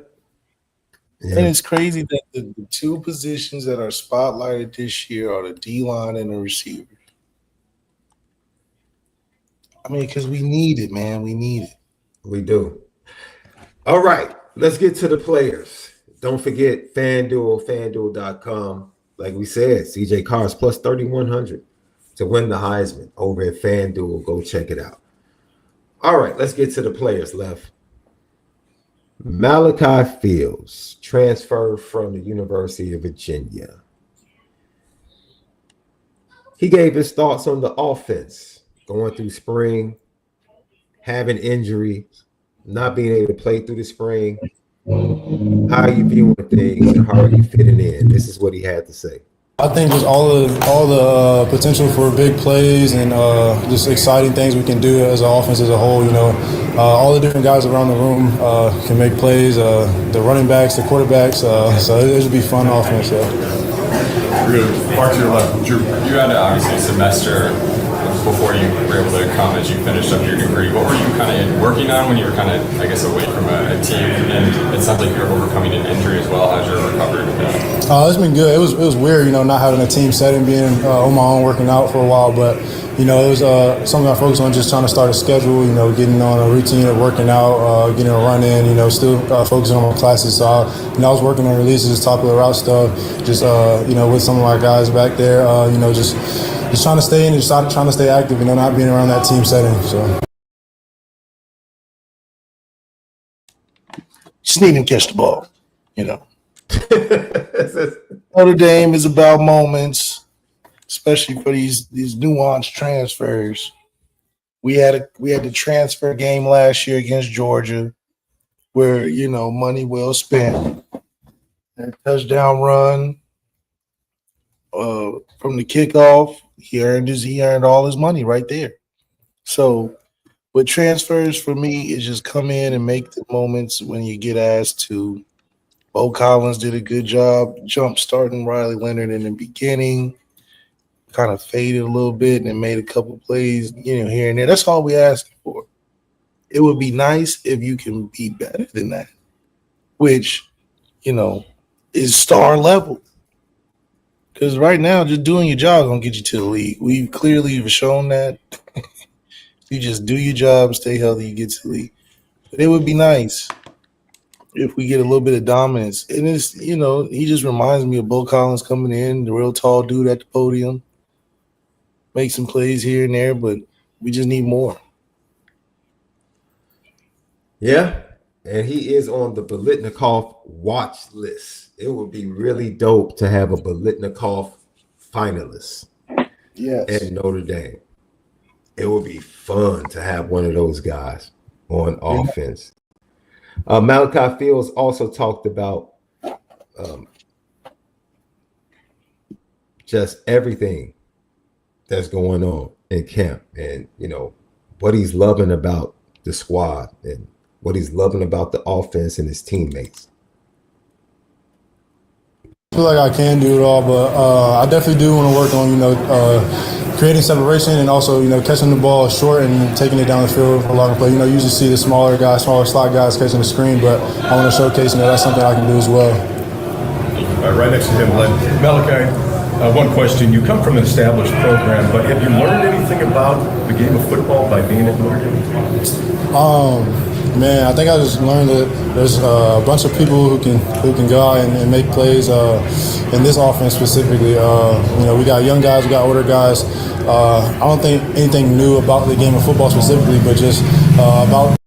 And it's crazy that the two positions that are spotlighted this year are the D-line and the receiver. I mean, because we need it, man. We need it. We do. All right. Let's get to the players. Don't forget FanDuel, FanDuel.com. Like we said, CJ Carr's plus 3,100 to win the Heisman over at FanDuel. Go check it out. All right, let's get to the players left. MALIK Fields, transfer from the University of Virginia. He gave his thoughts on the offense, going through spring, having injuries, not being able to play through the spring. How are you viewing things and how are you fitting in? This is what he had to say. I think just all the potential for big plays and just exciting things we can do as an offense as a whole. All the different guys around the room can make plays. The running backs, the quarterbacks. So it should be fun offense. Really, far to your left, Drew. You had obviously a semester before you were able to come as you finished up your degree. What were you kind of working on when you were kind of, I guess, away from a team? And it sounds like you're overcoming an injury as well. How's your recovery been? It's been good. It was weird, not having a team setting, being on my own, working out for a while. But it was something I focused on, just trying to start a schedule. Getting on a routine of working out, getting a run in. Still focusing on my classes. So I was working on releases, top of the route stuff. Just with some of my guys back there. Just trying to stay in and just trying to stay active. Not being around that team setting. So. Just need him to catch the ball. Notre Dame is about moments, especially for these nuanced transfers. We had the transfer game last year against Georgia, where money well spent. That touchdown run from the kickoff, he earned all his money right there. So, with transfers for me, is just come in and make the moments when you get asked to. Bo Collins did a good job jump starting Riley Leonard in the beginning, kind of faded a little bit and made a couple plays, here and there. That's all we asking for. It would be nice if you can be better than that, which, is star level. Because right now, just doing your job gonna get you to the league. We clearly have shown that. You just do your job, stay healthy, you get to the league. But it would be nice if we get a little bit of dominance. And it's, he just reminds me of Bo Collins coming in, the real tall dude at the podium, make some plays here and there, but we just need more. Yeah, and he is on the Biletnikoff watch list. It would be really dope to have a Biletnikoff finalist at Notre Dame. It would be fun to have one of those guys on offense. Malachi Fields also talked about just everything that's going on in camp and, what he's loving about the squad and what he's loving about the offense and his teammates. I feel like I can do it all, but I definitely do want to work on, creating separation and also, catching the ball short and taking it down the field for a longer play. You usually see the smaller slot guys catching the screen, but I want to showcase that's something I can do as well. Right next to him, Malachi, one question. You come from an established program, but have you learned anything about the game of football by being at Notre Dame? Man, I think I just learned that there's a bunch of people who can go out and make plays in this offense specifically. We got young guys, we got older guys. I don't think anything new about the game of football specifically, but just about.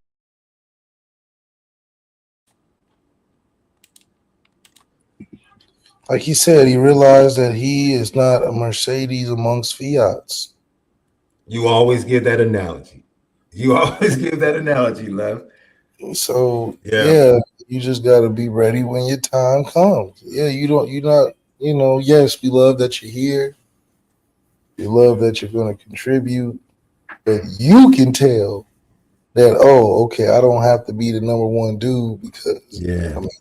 Like he said, he realized that he is not a Mercedes amongst Fiats. You always give that analogy. Lev. So you just got to be ready when your time comes. Yes, we love that you're here. We love that you're going to contribute, but you can tell that, I don't have to be the number one dude because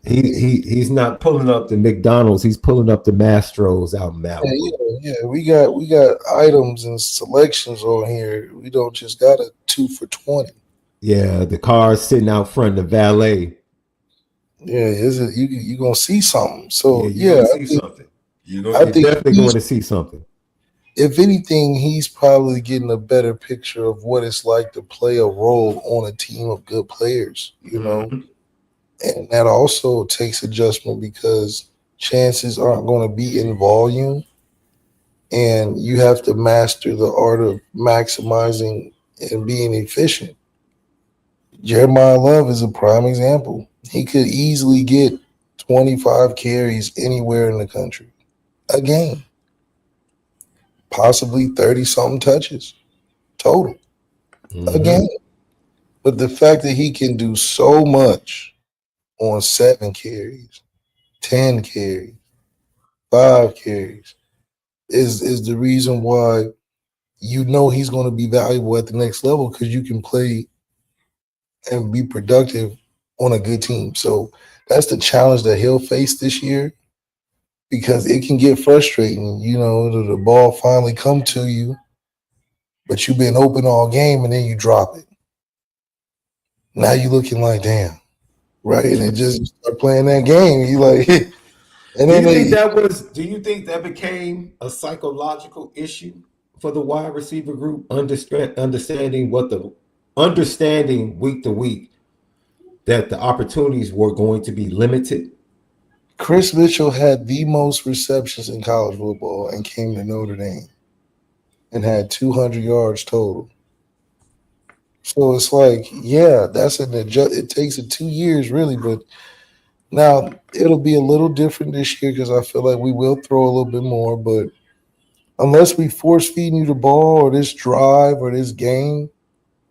he's not pulling up the McDonald's, he's pulling up the Mastros out in Malibu. We got items and selections on here. We don't just got a 2 for $20. Yeah, the car's sitting out front, the valet. Yeah, you're gonna see something. So you're definitely going to see something. If anything, he's probably getting a better picture of what it's like to play a role on a team of good players, and that also takes adjustment because chances aren't going to be in volume, and you have to master the art of maximizing and being efficient. Jeremiah Love is a prime example. He could easily get 25 carries anywhere in the country a game. possibly 30-something touches total a game. But the fact that he can do so much on 7 carries, 10 carries, 5 carries is the reason why you know he's going to be valuable at the next level, because you can play and be productive on a good team. So that's the challenge that he'll face this year, because it can get frustrating. You know, the ball finally come to you, but you've been open all game and then you drop it. Now you're looking like, damn, right? And it just start playing that game. You like, and then Do you think that became a psychological issue for the wide receiver group, understanding week to week that the opportunities were going to be limited? Chris Mitchell had the most receptions in college football and came to Notre Dame and had 200 yards total. So it's like, yeah, that's an adjust. It takes it 2 years really, but now it'll be a little different this year because I feel like we will throw a little bit more. But unless we force feeding you the ball or this drive or this game,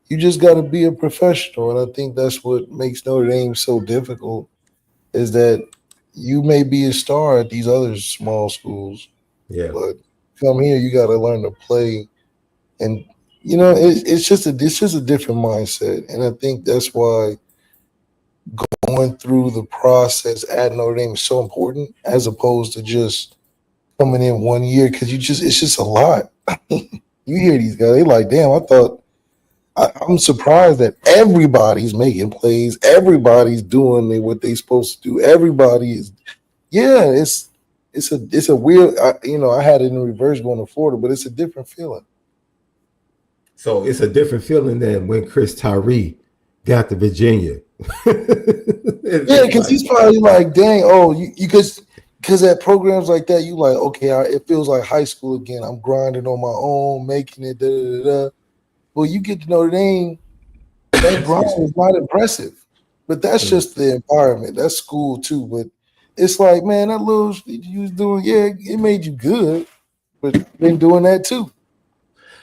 you just got to be a professional. And I think that's what makes Notre Dame so difficult, is that you may be a star at these other small schools, but come here, you got to learn to play. And you know, it's just a different mindset, and I think that's why going through the process at Notre Dame is so important, as opposed to just coming in 1 year, because it's just a lot. You hear these guys, they like, damn, I'm surprised that everybody's making plays, everybody's doing what they're supposed to do. Everybody is, it's a weird. I had it in reverse going to Florida, but it's a different feeling. So it's a different feeling than when Chris Tyree got to Virginia. Because he's probably like, dang, because at programs like that, you like, okay, it feels like high school again. I'm grinding on my own, making it, da da da. Well, you get to Notre Dame, that grind is not impressive. But that's just the environment. That's school too. But it's like, man, that little you was doing, it made you good, but you've been doing that too.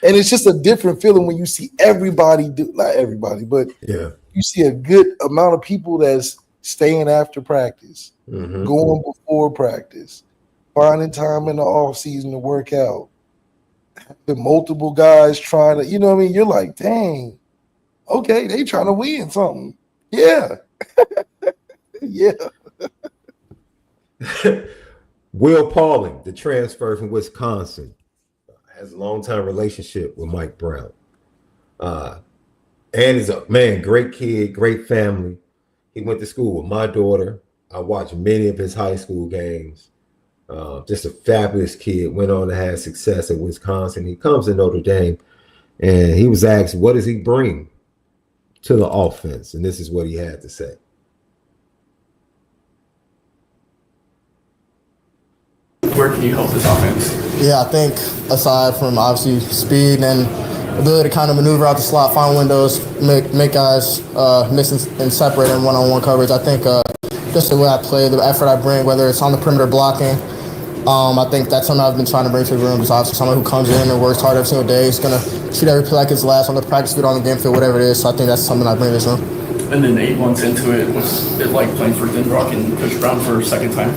And it's just a different feeling when you see everybody not everybody, but you see a good amount of people that's staying after practice, going before practice, finding time in the off season to work out. The multiple guys trying to, you know what I mean? You're like, dang, okay, they trying to win something. Yeah. Yeah. Will Pauling, the transfer from Wisconsin, has a long-time relationship with Mike Brown. And is a great kid, great family. He went to school with my daughter. I watched many of his high school games. Just a fabulous kid. Went on to have success at Wisconsin. He comes to Notre Dame, and he was asked, what does he bring to the offense? And this is what he had to say. Where can you help this offense? Yeah, I think aside from obviously speed and ability to kind of maneuver out the slot, find windows, make guys miss and separate in one-on-one coverage, I think just the way I play, the effort I bring, whether it's on the perimeter blocking, I think that's something I've been trying to bring to the room. Is obviously someone who comes in and works hard every single day. He's going to treat every play like it's last on the practice field, on the game field, whatever it is. So I think that's something I bring to this room. And then 8 months into it, what's it like playing for Denbrock and Coach Brown for a second time?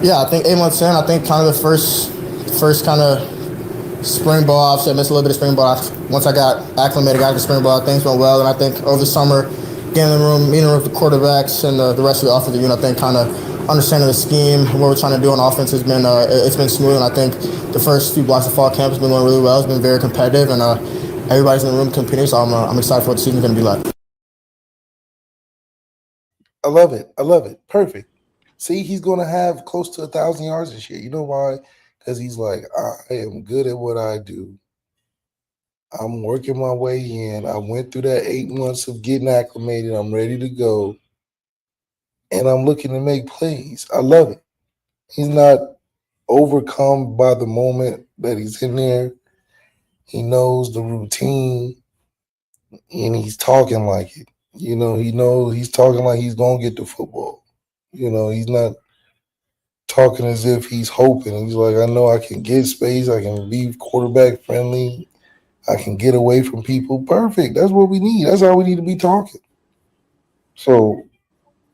Yeah, I think 8 months in, I think kind of the first kind of spring ball, obviously I missed a little bit of spring ball. Once I got acclimated, got to spring ball, things went well. And I think over the summer, getting in the room, meeting with the quarterbacks and the rest of the offensive unit, I think kind of understanding the scheme, what we're trying to do on offense has been it's been smooth. And I think the first few blocks of fall camp has been going really well. It's been very competitive, and everybody's in the room competing. So I'm excited for what the season's going to be like. I love it. I love it. Perfect. See, he's going to have close to 1,000 yards this year. You know why? Because he's like, I am good at what I do. I'm working my way in. I went through that 8 months of getting acclimated. I'm ready to go. And I'm looking to make plays. I love it. He's not overcome by the moment that he's in there. He knows the routine, and he's talking like it. You know, he knows he's talking like he's going to get the football. You know, he's not talking as if he's hoping. He's like, I know I can get space. I can be quarterback friendly. I can get away from people. Perfect. That's what we need. That's how we need to be talking. So,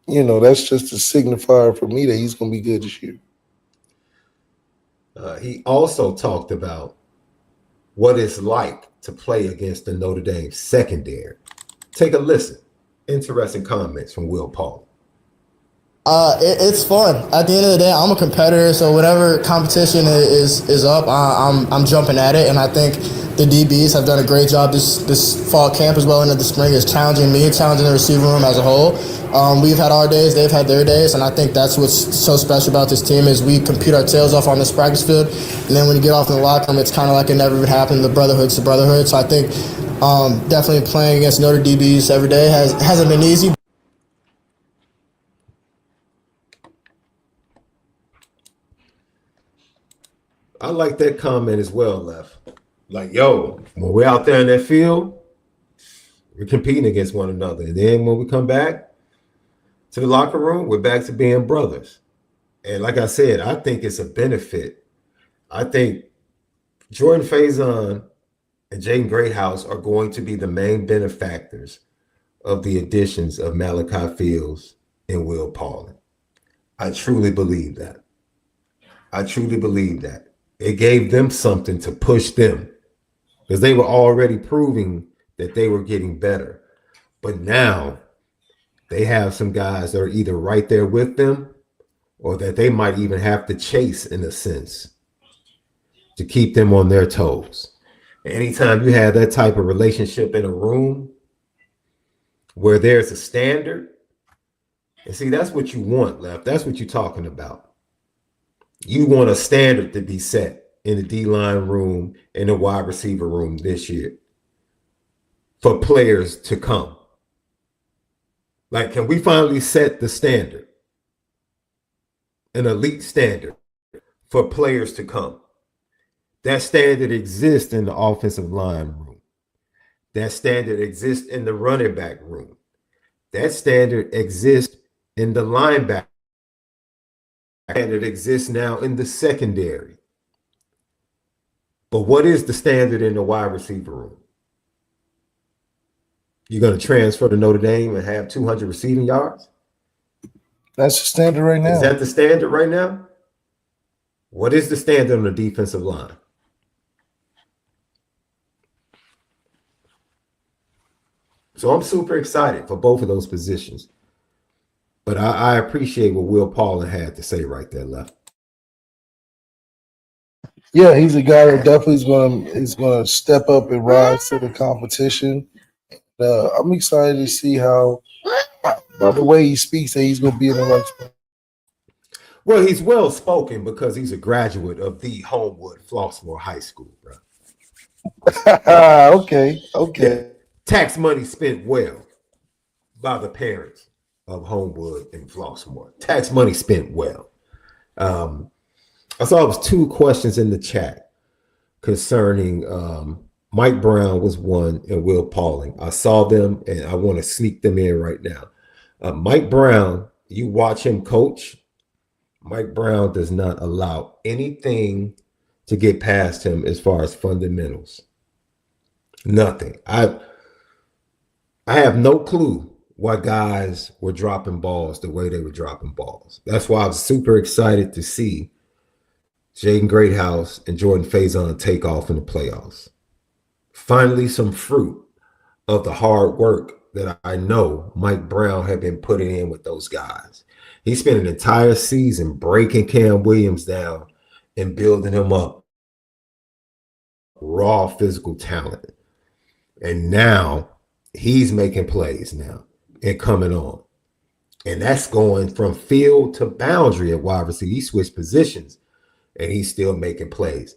that's just a signifier for me that he's going to be good this year. He also talked about what it's like to play against the Notre Dame secondary. Take a listen. Interesting comments from Will Paul. It's fun. At the end of the day, I'm a competitor, so whatever competition is up, I'm jumping at it, and I think the DBs have done a great job this fall camp as well into the spring is challenging me, challenging the receiver room as a whole. We've had our days, they've had their days, and I think that's what's so special about this team is we compete our tails off on this practice field, and then when you get off in the locker room, it's kind of like it never even happened. The brotherhood's the brotherhood. So I think definitely playing against Notre DBs every day hasn't been easy. I like that comment as well, Left. Like, yo, when we're out there in that field, we're competing against one another. And then when we come back to the locker room, we're back to being brothers. And like I said, I think it's a benefit. I think Jordan Faison and Jaden Greathouse are going to be the main benefactors of the additions of Malachi Fields and Will Pauling. I truly believe that. I truly believe that. It gave them something to push them because they were already proving that they were getting better. But now they have some guys that are either right there with them or that they might even have to chase in a sense to keep them on their toes. Anytime you have that type of relationship in a room where there's a standard, and see, that's what you want, Left. That's what you're talking about. You want a standard to be set in the D-line room and the wide receiver room this year for players to come. Like, can we finally set the standard, an elite standard for players to come? That standard exists in the offensive line room. That standard exists in the running back room. That standard exists in the linebacker. And it exists now in the secondary. But what is the standard in the wide receiver room? You're going to transfer to Notre Dame and have 200 receiving yards? That's the standard right now. Is that the standard right now? What is the standard on the defensive line? So I'm super excited for both of those positions. But I appreciate what Will Pauling had to say right there, Left. Yeah, he's a guy that definitely is gonna step up and rise to the competition. I'm excited to see how, by the way he speaks, that he's gonna be in the right spot. Well, he's well spoken because he's a graduate of the Homewood Flossmoor High School, bro. Okay. Yeah. Tax money spent well by the parents of Homewood and Flossmoor. Tax money spent well. I saw it was 2 questions in the chat concerning Mike Brown was one and Will Pauling. I saw them and I want to sneak them in right now. Mike Brown, you watch him coach. Mike Brown does not allow anything to get past him as far as fundamentals. Nothing. I have no clue why guys were dropping balls the way they were dropping balls. That's why I was super excited to see Jaden Greathouse and Jordan Faison take off in the playoffs. Finally, some fruit of the hard work that I know Mike Brown had been putting in with those guys. He spent an entire season breaking Cam Williams down and building him up raw physical talent. And now he's making plays now and coming on. And that's going from field to boundary at wide receiver. He switched positions and he's still making plays.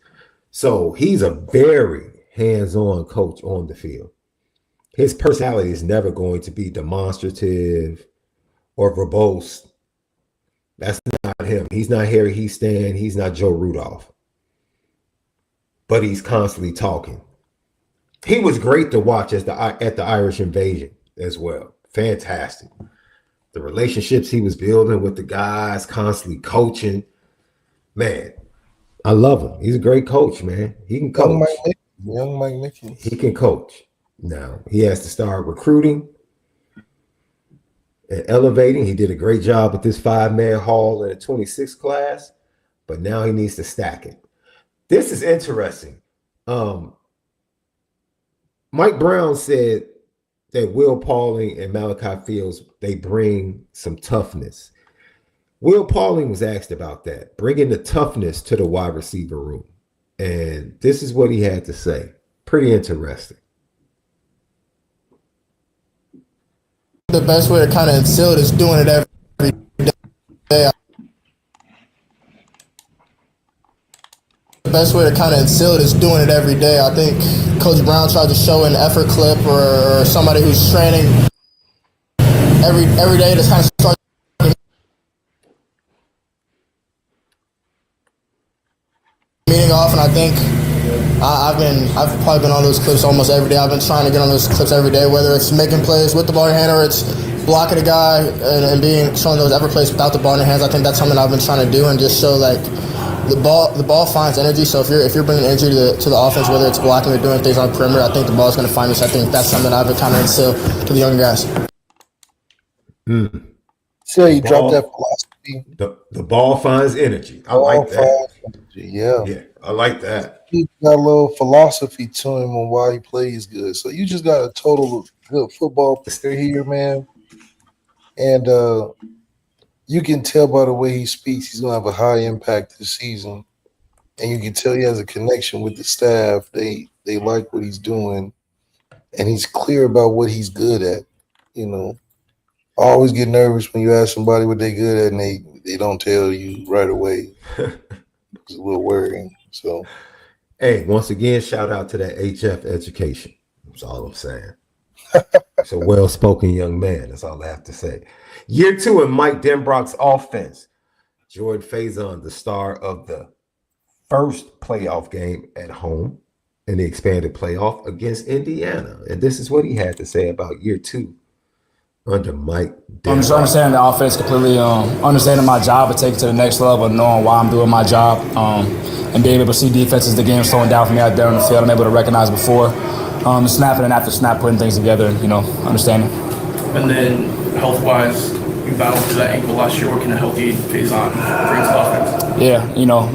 So he's a very hands-on coach on the field. His personality is never going to be demonstrative or verbose. That's not him. He's not Harry Heastan. He's not Joe Rudolph. But he's constantly talking. He was great to watch at the Irish Invasion as well. Fantastic. The relationships he was building with the guys, constantly coaching. Man, I love him. He's a great coach, man. He can coach. Young Mike Nichols. He can coach. Now, he has to start recruiting and elevating. He did a great job with this 5-man haul in the 26 class, but now he needs to stack it. This is interesting. Mike Brown said that Will Pauling and MALIK Fields, they bring some toughness. Will Pauling was asked about that, bringing the toughness to the wide receiver room. And this is what he had to say. Pretty interesting. The best way to kind of instill it is doing it every day. The best way to kind of instill it is doing it every day. I think Coach Brown tried to show an effort clip or somebody who's training every day to kind of start meeting off, and I think I've probably been on those clips almost every day. I've been trying to get on those clips every day, whether it's making plays with the ball in your hand or it's blocking a guy and showing those effort plays without the ball in your hands. I think that's something I've been trying to do and just show like the ball finds energy. So if you're bringing energy to the offense, whether it's blocking or doing things on the perimeter, I think the ball's going to find you. So I think that's something I've been kind of instill to the young guys. So you dropped that philosophy. The ball finds energy. I like that. Yeah, I like that. He got a little philosophy to him on why he plays good. So you just got a total good football player here, man. And you can tell by the way he speaks, he's gonna have a high impact this season. And you can tell he has a connection with the staff. They like what he's doing, and he's clear about what he's good at. You know, I always get nervous when you ask somebody what they're good at and they don't tell you right away. It's a little worrying. So, hey, once again, shout out to that HF education. That's all I'm saying. It's a well-spoken young man. That's all I have to say. Year 2 in Mike Denbrock's offense. Jordan Faison, the star of the first playoff game at home in the expanded playoff against Indiana. And this is what he had to say about year 2 under Mike Denbrock. I'm just understanding the offense completely, understanding my job and taking it to the next level, knowing why I'm doing my job, and being able to see defenses, the game slowing down for me out there on the field. I'm able to recognize before snapping and after snap, putting things together, understanding. And then health-wise, you battled through that ankle last year. What can a healthy Faison bring to the offense? Yeah,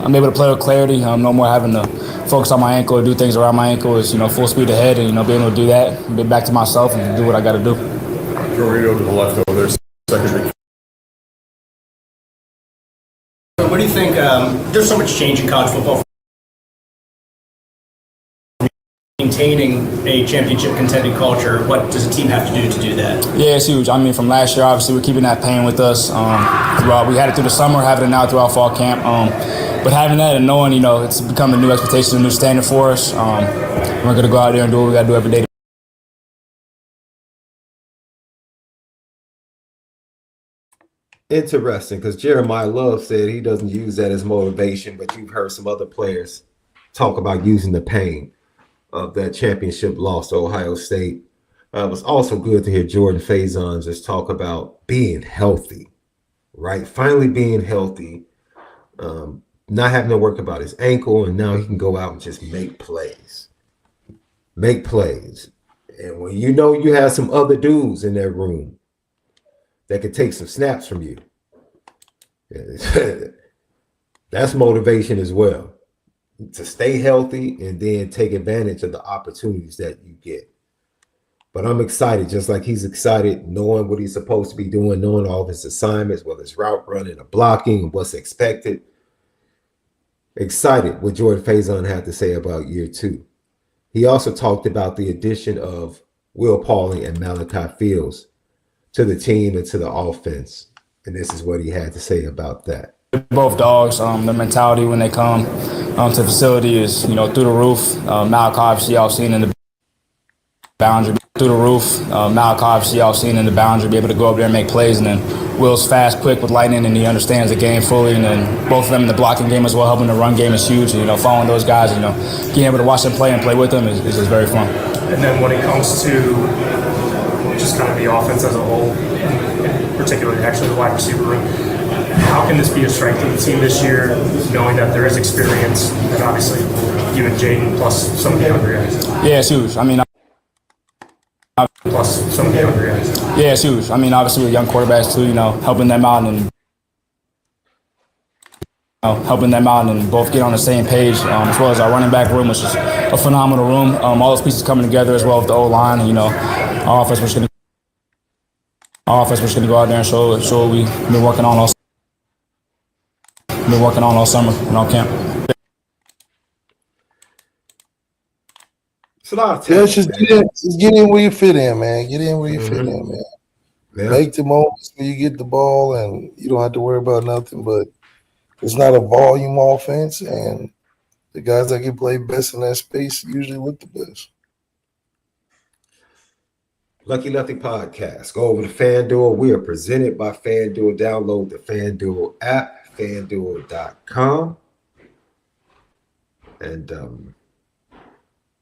I'm able to play with clarity. No more having to focus on my ankle or do things around my ankle. It's, full speed ahead and, being able to do that, get back to myself and do what I got to do. We're going to go to the left over there. Second. What do you think? There's so much change in college football. Maintaining a championship contending culture, what does a team have to do that? Yeah, it's huge. From last year, obviously, we're keeping that pain with us. We had it through the summer, having it now throughout fall camp. But having that and knowing, it's become a new expectation, a new standard for us. We're going to go out there and do what we got to do every day. Interesting, because Jeremiah Love said he doesn't use that as motivation, but you've heard some other players talk about using the pain of that championship loss to Ohio State. It was also good to hear Jordan Faison just talk about being healthy, right? Finally being healthy, not having to work about his ankle, and now he can go out and just make plays. Make plays. And when you have some other dudes in that room that could take some snaps from you, that's motivation as well, to stay healthy and then take advantage of the opportunities that you get. But I'm excited, just like he's excited, knowing what he's supposed to be doing, knowing all of his assignments, whether it's route running or blocking and what's expected. Excited what Jordan Faison had to say about year 2. He also talked about the addition of Will Pauling and MALIK Fields to the team and to the offense. And this is what he had to say about that. Both dogs, their mentality when they come to the facility is, through the roof. MALIK, obviously, y'all seen in the boundary. Through the roof. MALIK, obviously, y'all seen in the boundary, be able to go up there and make plays. And then Will's fast, quick with lightning, and he understands the game fully. And then both of them in the blocking game as well, helping the run game is huge. Following those guys, being able to watch them play and play with them is just very fun. And then when it comes to just kind of the offense as a whole, particularly actually the wide receiver room, how can this be a strength of the team this year, knowing that there is experience and obviously you and Jaden plus some of the younger guys? Yeah, it's huge. I mean, plus some of the younger guys. Yeah, it's huge. I mean, obviously with young quarterbacks too, helping them out and both get on the same page, as well as our running back room, which is a phenomenal room. All those pieces coming together as well with the O-line. Our offense, we're just going to go out there and show what we've been working on all summer in our camp. It's a lot of Yeah, just get in where you fit in, man. Get in where you fit in, man. Yeah. Make the moments where you get the ball and you don't have to worry about nothing. But it's not a volume offense, and the guys that can play best in that space usually look the best. Lucky Lefty Podcast. Go over to FanDuel. We are presented by FanDuel. Download the FanDuel app, FanDuel.com. And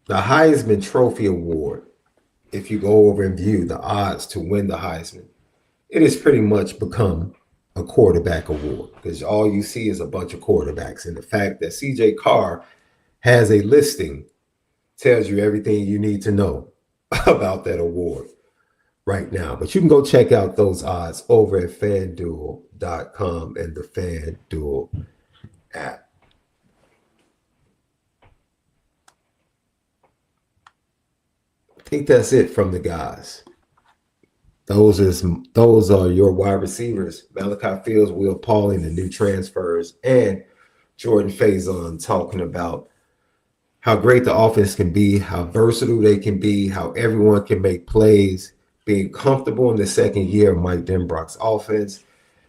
the Heisman Trophy Award, if you go over and view the odds to win the Heisman, it has pretty much become a quarterback award because all you see is a bunch of quarterbacks. And the fact that CJ Carr has a listing tells you everything you need to know about that award right now. But you can go check out those odds over at FanDuel.com and the FanDuel app. I think that's it from the guys. Those are your wide receivers: Malachi Fields, Will Pauling, the new transfers, and Jordan Faison talking about how great the offense can be, how versatile they can be, how everyone can make plays, being comfortable in the second year of Mike Denbrock's offense.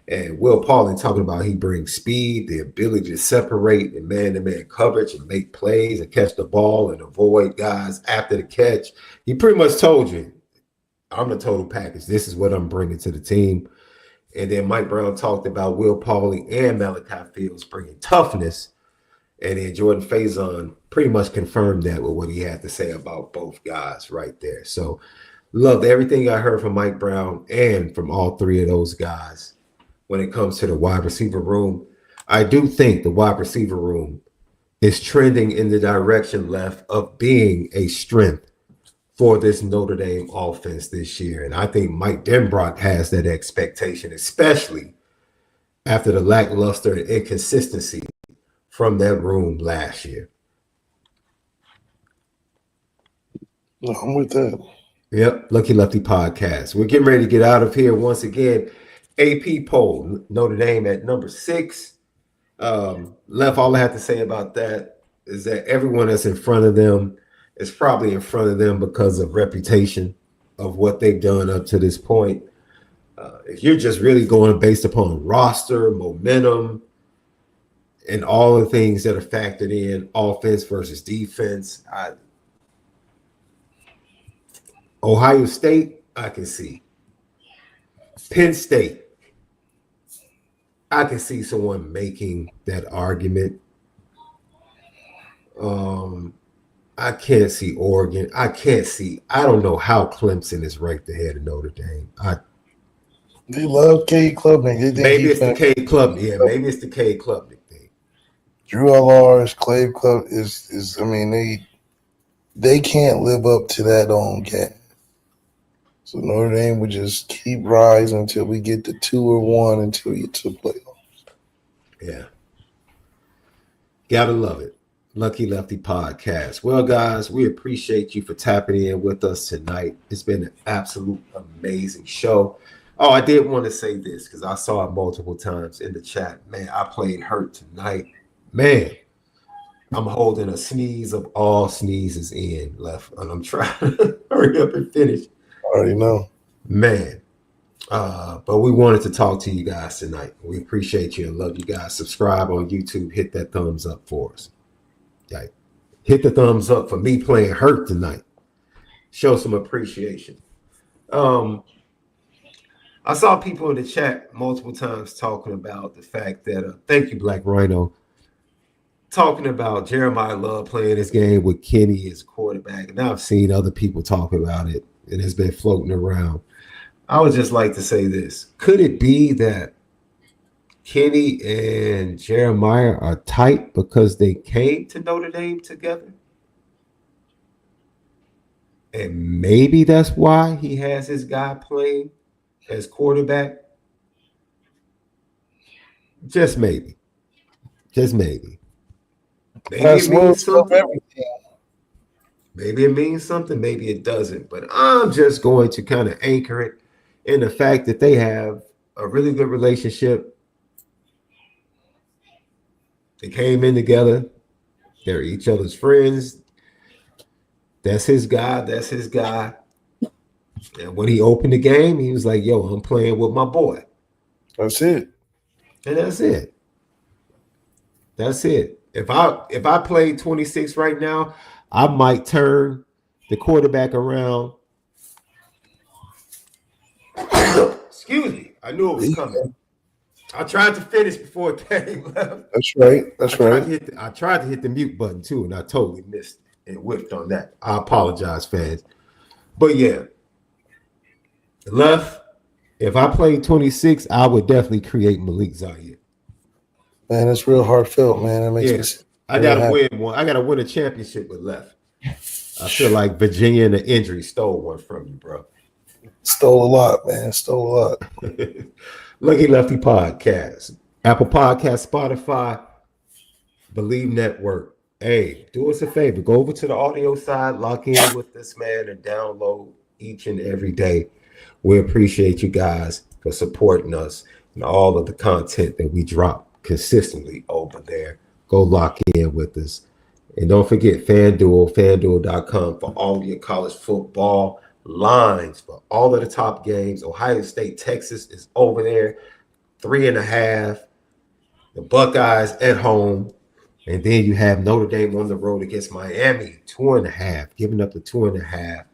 And Will Pauling talking about he brings speed, the ability to separate in man-to-man coverage and make plays and catch the ball and avoid guys after the catch. He pretty much told you, I'm the total package. This is what I'm bringing to the team. And then Mike Brown talked about Will Pauling and Malachi Fields bringing toughness. And then Jordan Faison pretty much confirmed that with what he had to say about both guys right there. So loved everything I heard from Mike Brown and from all three of those guys when it comes to the wide receiver room. I do think the wide receiver room is trending in the direction left of being a strength for this Notre Dame offense this year. And I think Mike Denbrock has that expectation, especially after the lackluster and inconsistency from that room last year. No, I'm with that. Yep, Lucky Lefty Podcast. We're getting ready to get out of here once again. AP poll, Notre Dame at number 6. Left, all I have to say about that is that everyone that's in front of them is probably in front of them because of reputation of what they've done up to this point. If you're just really going based upon roster, momentum, and all the things that are factored in, offense versus defense, Ohio State, I can see. Penn State, I can see someone making that argument. I can't see Oregon. I don't know how Clemson is ranked ahead of Notre Dame. They love Cade Klubnik. Maybe it's the Cade Klubnik. Yeah, maybe it's the Cade Klubnik thing. Drew Allars, Clay Club is I mean, they can't live up to that on gas. So Notre Dame would just keep rising until we get to 2 or 1 until you get to the playoffs. Yeah. Gotta love it. Lucky Lefty Podcast. Well, guys, we appreciate you for tapping in with us tonight. It's been an absolute amazing show. Oh, I did want to say this because I saw it multiple times in the chat. Man, I played hurt tonight. Man, I'm holding a sneeze of all sneezes in left, and I'm trying to hurry up and finish. I already know. Man. But we wanted to talk to you guys tonight. We appreciate you and love you guys. Subscribe on YouTube. Hit that thumbs up for us. Like, hit the thumbs up for me playing hurt tonight. Show some appreciation. I saw people in the chat multiple times talking about the fact that, thank you, Black Rhino, talking about Jeremiah Love playing this game with Kenny as quarterback. And I've seen other people talk about it, and it's been floating around. I would just like to say this. Could it be that Kenny and Jeremiah are tight because they came to Notre Dame together. And maybe that's why he has his guy playing as quarterback. Just maybe. Just maybe. Maybe it means something. Maybe it means something. Maybe it doesn't. But I'm just going to kind of anchor it in the fact that they have a really good relationship. They came in together. They're each other's friends. That's his guy. That's his guy. And when he opened the game, he was like, yo, I'm playing with my boy. That's it. And that's it. That's it. If I played 26 right now, I might turn the quarterback around. Excuse me. I knew it was coming. I tried to finish before it came left. That's right. That's right. I tried to hit the mute button too, and I totally missed it and whiffed on that. I apologize, fans. But yeah, left. If I played 26, I would definitely create MALIK ZAIRE. Man, it's real heartfelt, man. It makes me. I gotta win one. I gotta win a championship with left. I feel like Virginia and the injury stole one from you, bro. Stole a lot, man. Stole a lot. Lucky Lefty Podcast, Apple Podcast, Spotify, Bleav Network. Hey, do us a favor. Go over to the audio side, lock in with this man, and download each and every day. We appreciate you guys for supporting us and all of the content that we drop consistently over there. Go lock in with us. And don't forget FanDuel, FanDuel.com for all your college football lines for all of the top games. Ohio State, Texas is over there, 3.5. The Buckeyes at home. And then you have Notre Dame on the road against Miami, 2.5, giving up the 2.5.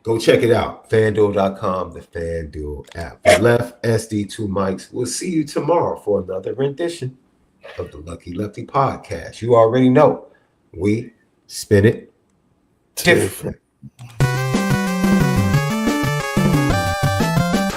Go check it out. FanDuel.com, the FanDuel app. For Left, SD, 2 mics. We'll see you tomorrow for another rendition of the Lucky Lefty Podcast. You already know we spin it different.